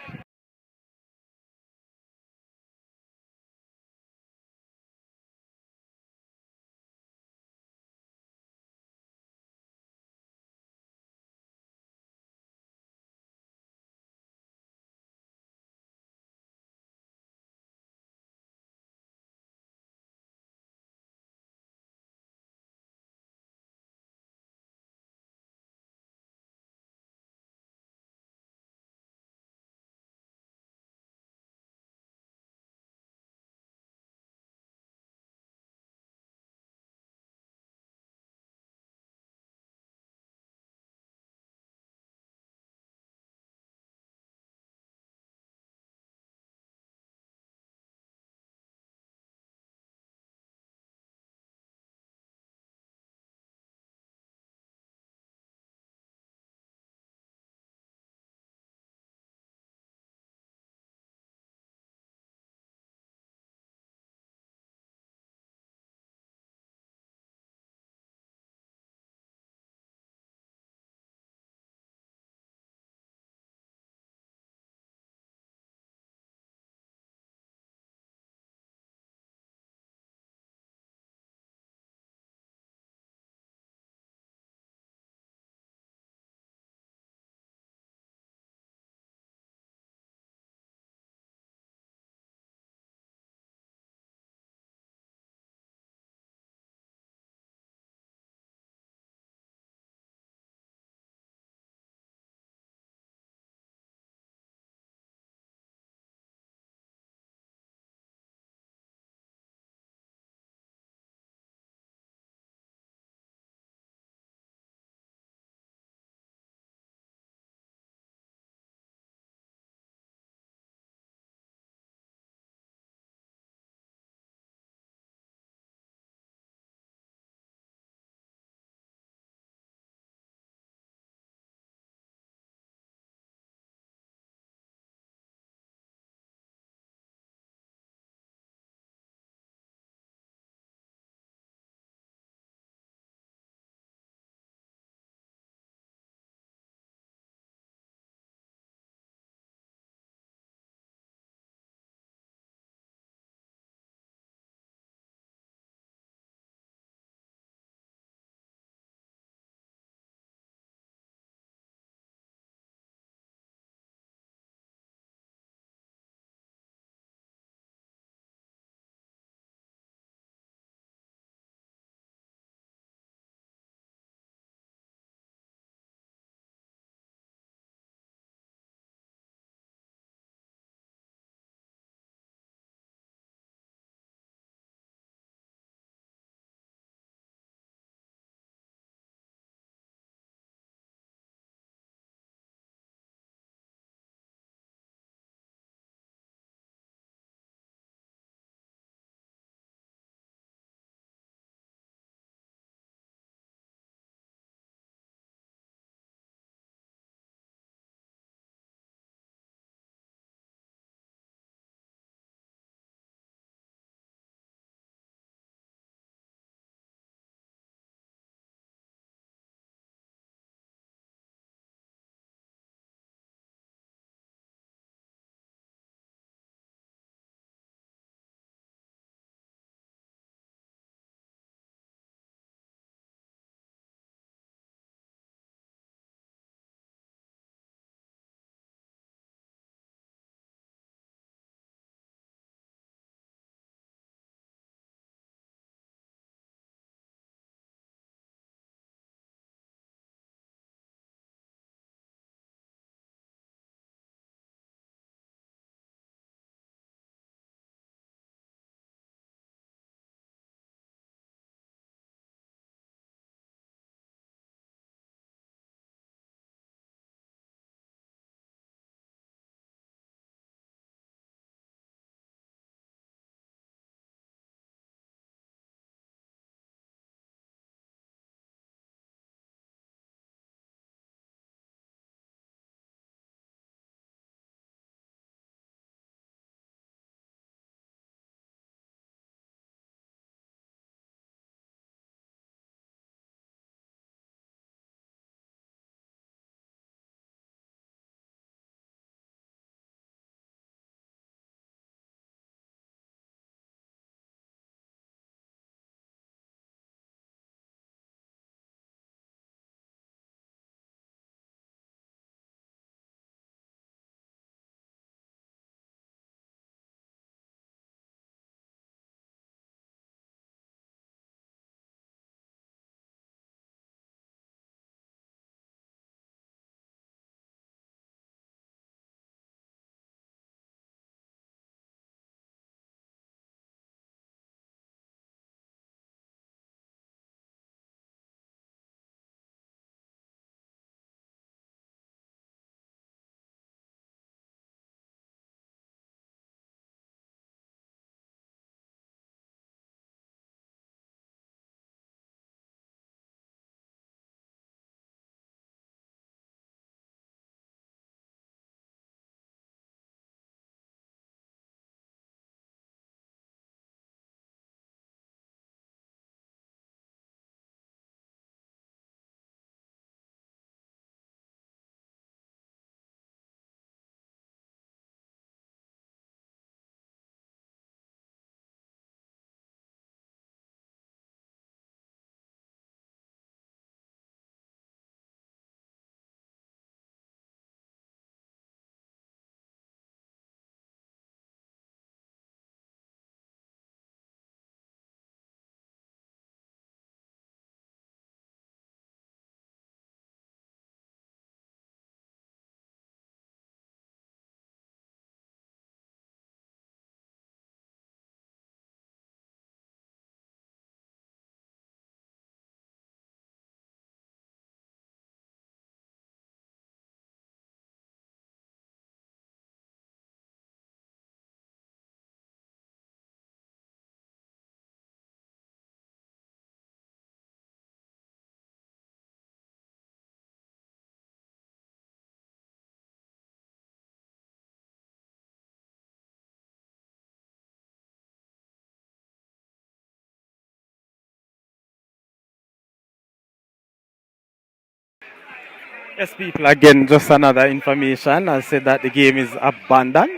Speaker 1: Yes, people, again, just another information. I said that the game is abandoned.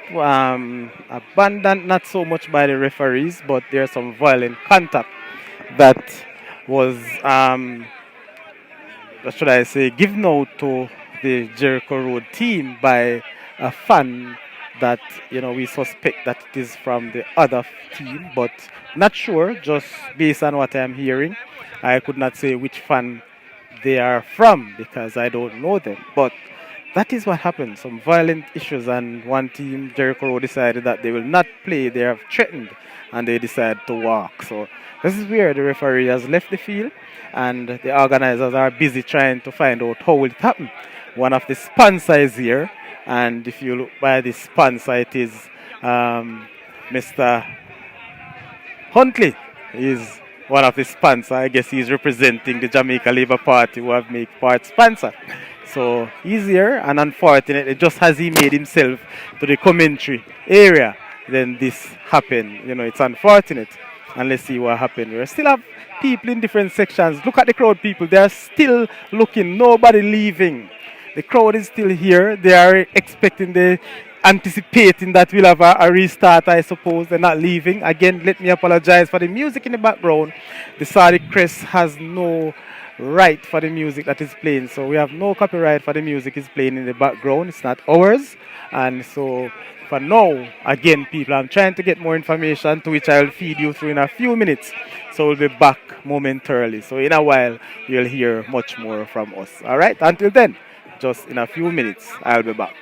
Speaker 1: Abandoned not so much by the referees, but there's some violent contact that was, what should I say, given out to the Jericho Road team by a fan that, we suspect that it is from the other team, but not sure, just based on what I'm hearing. I could not say which fan they are from because I don't know them. But that is what happened. Some violent issues, and one team, Jericho Road, decided that they will not play. They have threatened, and they decided to walk. So this is where the referee has left the field, and the organizers are busy trying to find out how will it happen. One of the sponsors is here, and if you look by the sponsor, it is Mr. Huntley is one of the sponsors. I guess he's representing the Jamaica Labour Party who have made part sponsor. So he's here, and unfortunately, just as he made himself to the commentary area, then this happened. It's unfortunate. And let's see what happened. We still have people in different sections. Look at the crowd, people. They are still looking. Nobody leaving. The crowd is still here. They are expecting anticipating that we'll have a restart, I suppose. They're not leaving. Again, let me apologize for the music in the background. The Saudi Crest has no right for the music that is playing. So we have no copyright for the music is playing in the background. It's not ours. And so for now, again, people, I'm trying to get more information to which I will feed you through in a few minutes. So we'll be back momentarily. So in a while, you'll hear much more from us. All right. Until then, just in a few minutes, I'll be back.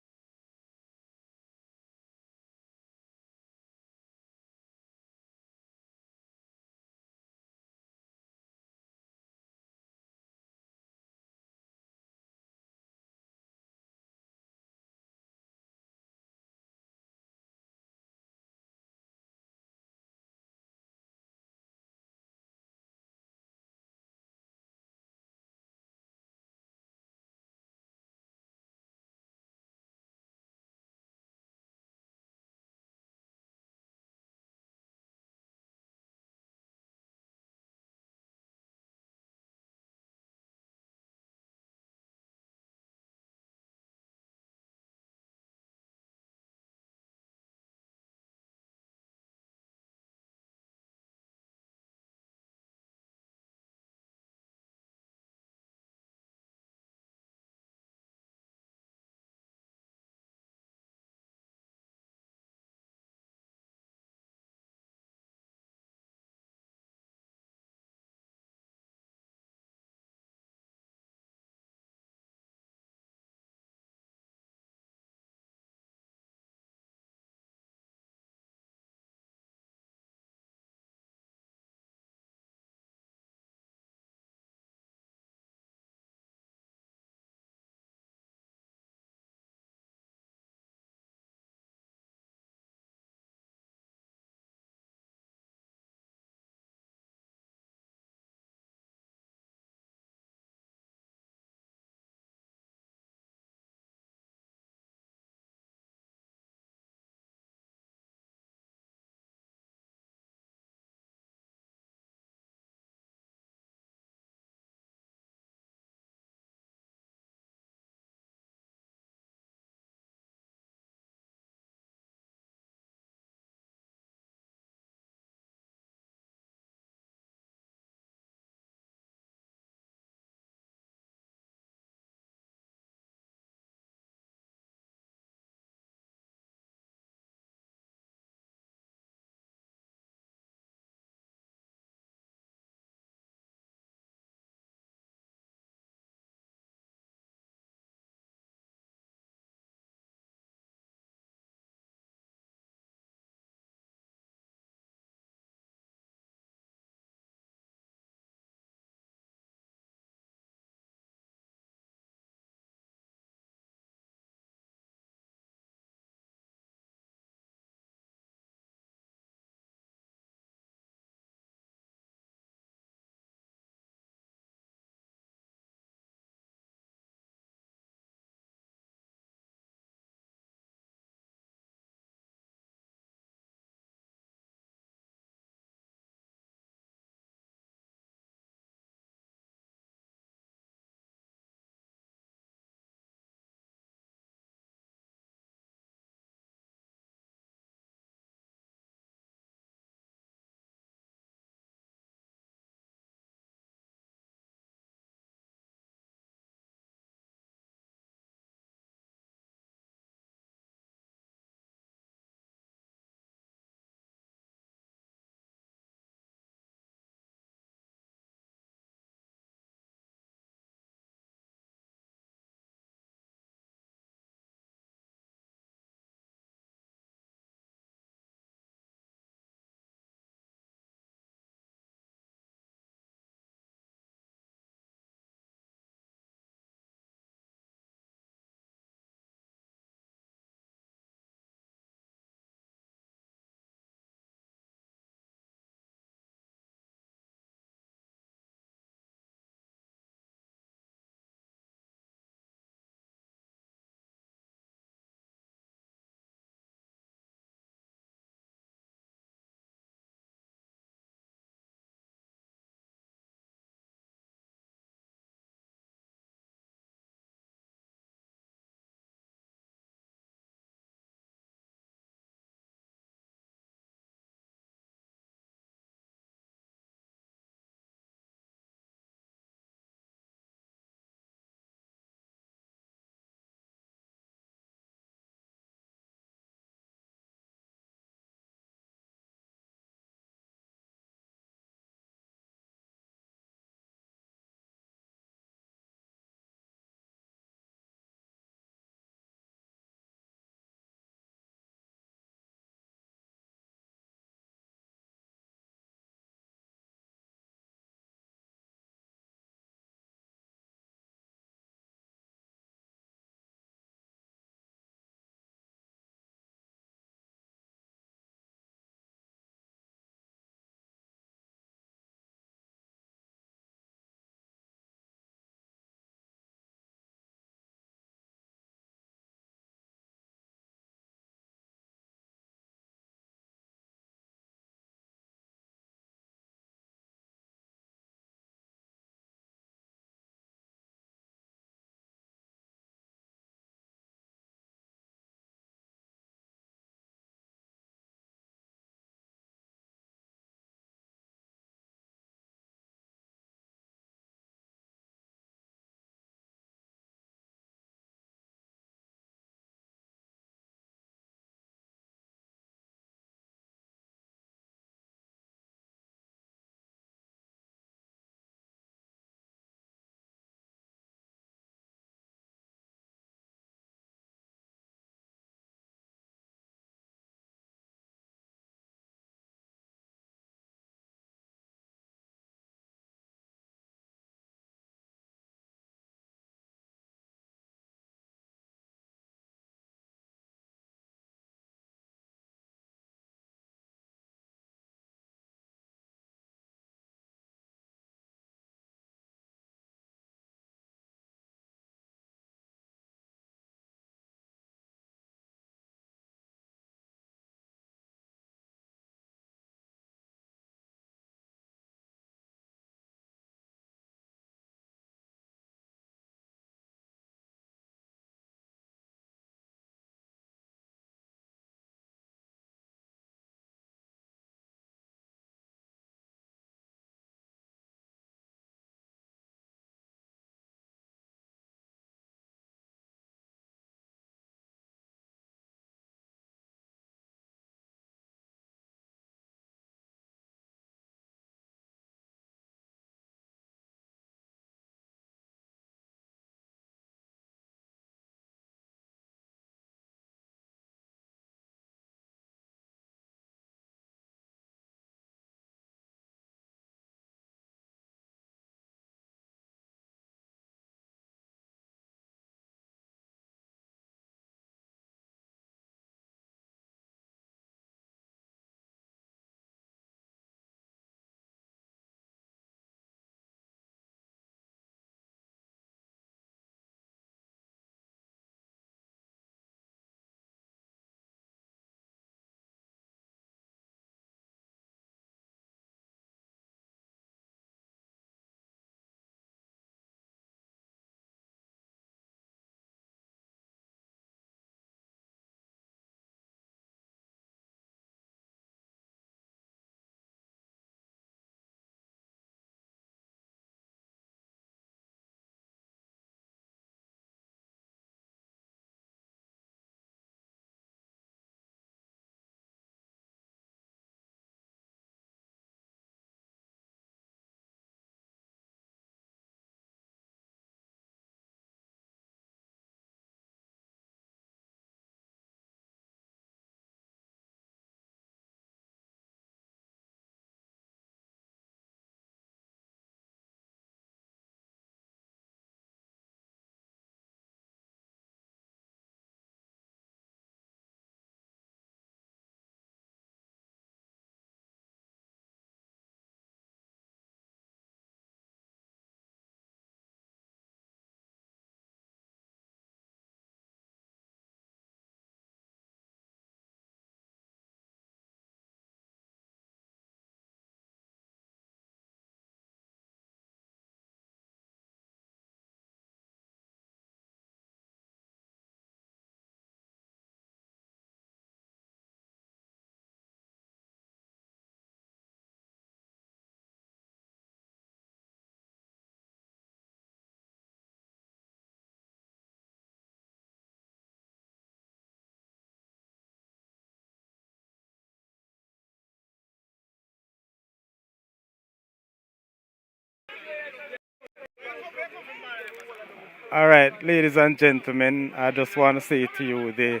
Speaker 1: All right, ladies and gentlemen, I just want to say to you the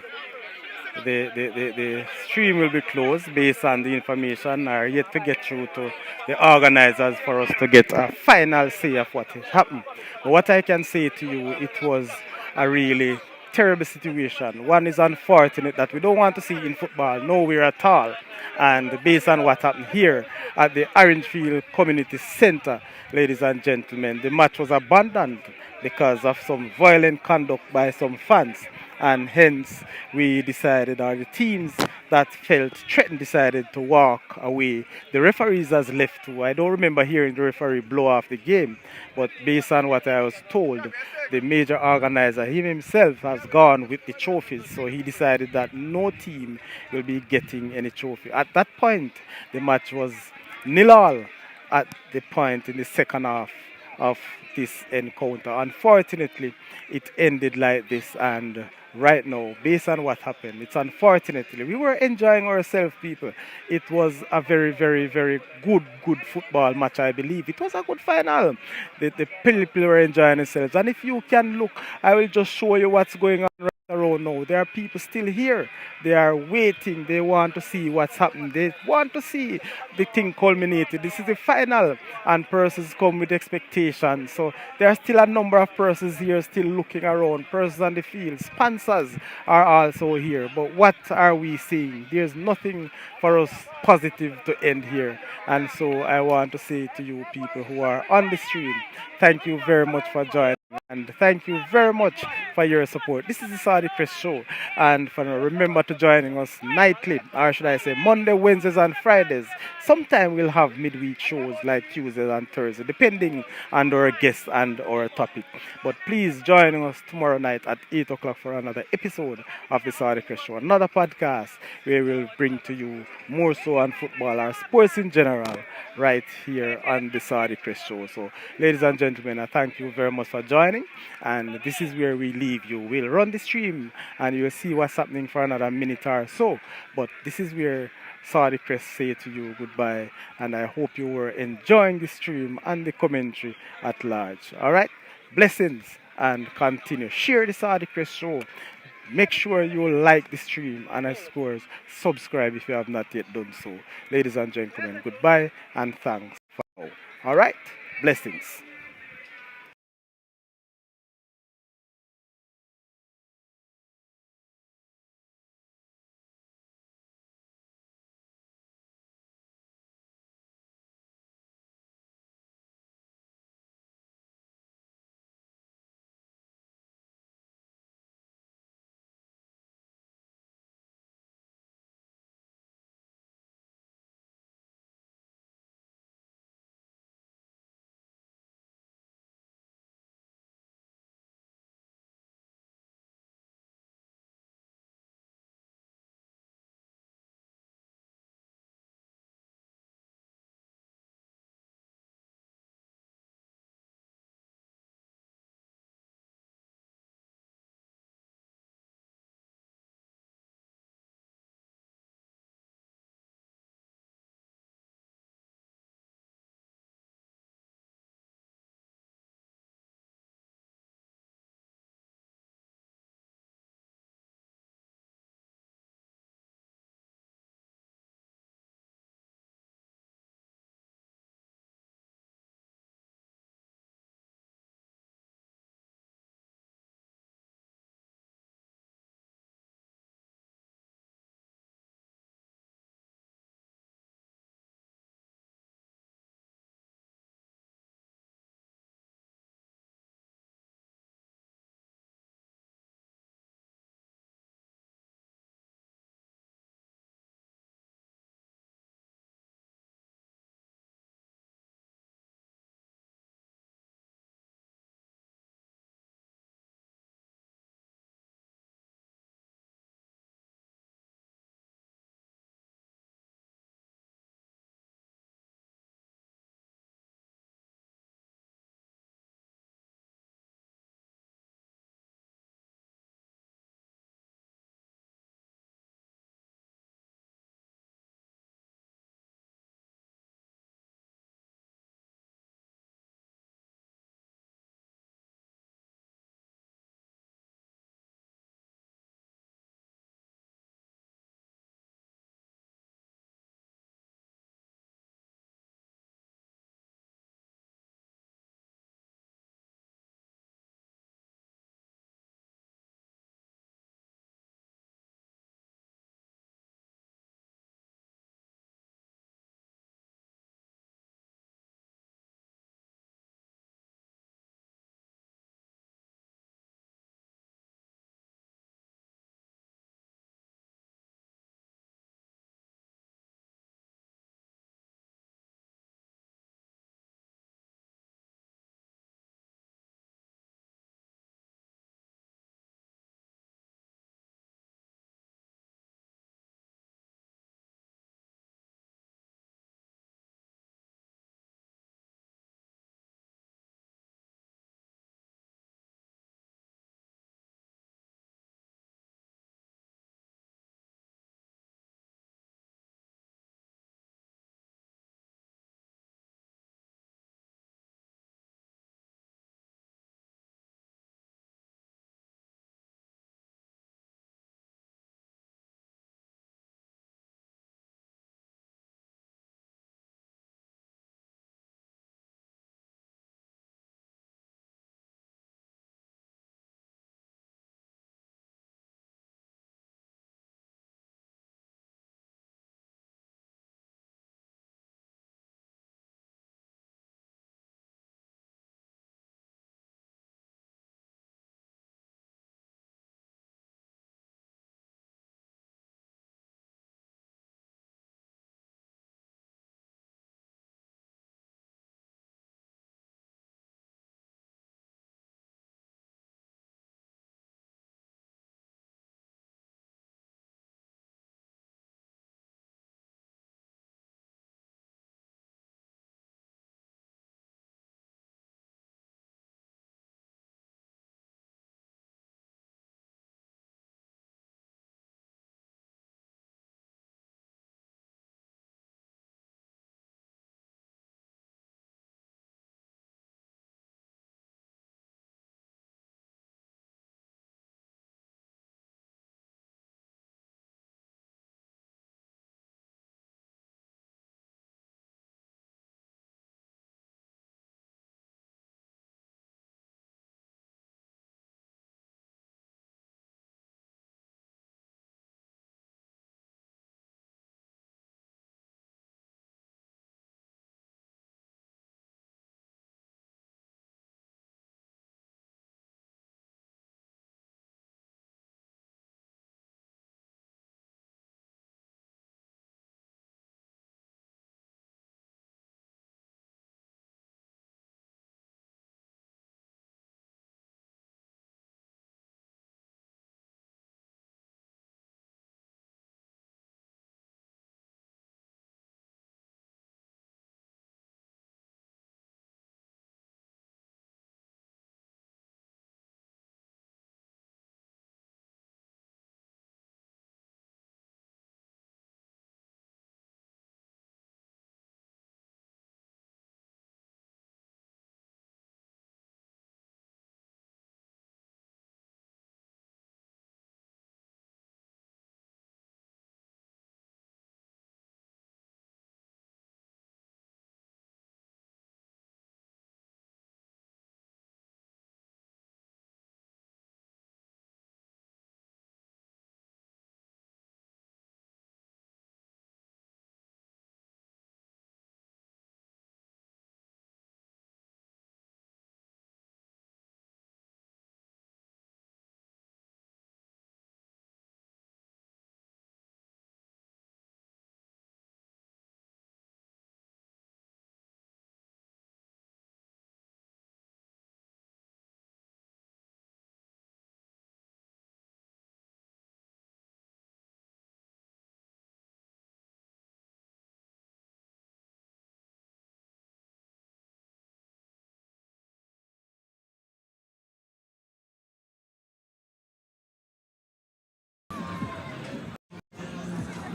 Speaker 1: stream will be closed based on the information are yet to get through to the organizers for us to get a final say of what has happened. But what I can say to you, it was a really terrible situation. One is unfortunate that we don't want to see in football nowhere at all. And based on what happened here at the Orangefield Community Center, ladies and gentlemen, the match was abandoned because of some violent conduct by some fans, and hence we decided, or the teams that felt threatened decided to walk away. The referees has left too. I don't remember hearing the referee blow off the game, but based on what I was told, the major organizer, him himself, has gone with the trophies. So he decided that no team will be getting any trophy. At that point, the match was nil all at the point in the second half of this encounter. Unfortunately, it ended like this, and right now, based on what happened, it's unfortunately we were enjoying ourselves, people. It was a very, very, very good football match. I believe it was a good final. The people were enjoying themselves, and if you can look, I will just show you what's going on right around now. There are people still here. They are waiting. They want to see what's happening. They want to see the thing culminated. This is the final, and persons come with expectations. So there are still a number of persons here still looking around. Persons on the field, sponsors are also here. But what are we seeing? There's nothing for us positive to end here. And so I want to say to you people who are on the stream, thank you very much for joining. And thank you very much for your support. This is the Saudi Press Show. And for now, remember to joining us nightly, or should I say Monday, Wednesdays, and Fridays. Sometime we'll have midweek shows like Tuesdays and Thursdays, depending on our guests and our topic. But please join us tomorrow night at 8 o'clock for another episode of the Saudi Press Show. Another podcast where we'll bring to you more so on football or sports in general right here on the Saudi Press Show. So, ladies and gentlemen, I thank you very much for joining. And this is where we leave you. We'll run the stream and you'll see what's happening for another minute or so. But this is where Saudi Press say to you goodbye. And I hope you were enjoying the stream and the commentary at large. All right? Blessings and continue. Share the Saudi Press Show. Make sure you like the stream and of course subscribe if you have not yet done so. Ladies and gentlemen, goodbye and thanks for now. All right? Blessings.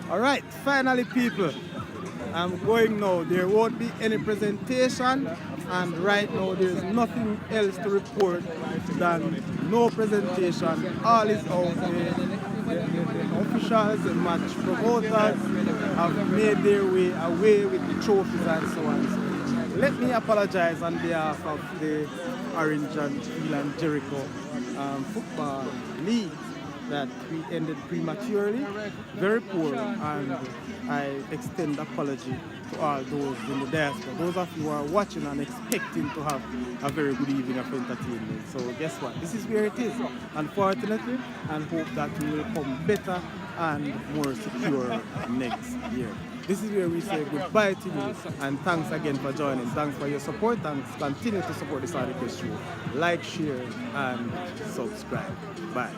Speaker 1: All right, finally, people, I'm going now. There won't be any presentation, and right now there's nothing else to report than no presentation. All is out there. The officials, the match promoters have made their way away with the trophies and so on. So let me apologize on behalf of the Orangefield and Jericho football league that we ended prematurely, very poor, and I extend apology to all those in the diaspora, those of you who are watching and expecting to have a very good evening of entertainment. So guess what? This is where it is, unfortunately, and hope that we will come better and more secure next year. This is where we say goodbye to you, and thanks again for joining. Thanks for your support, and continue to support the Sonic Show. Like, share, and subscribe. Bye.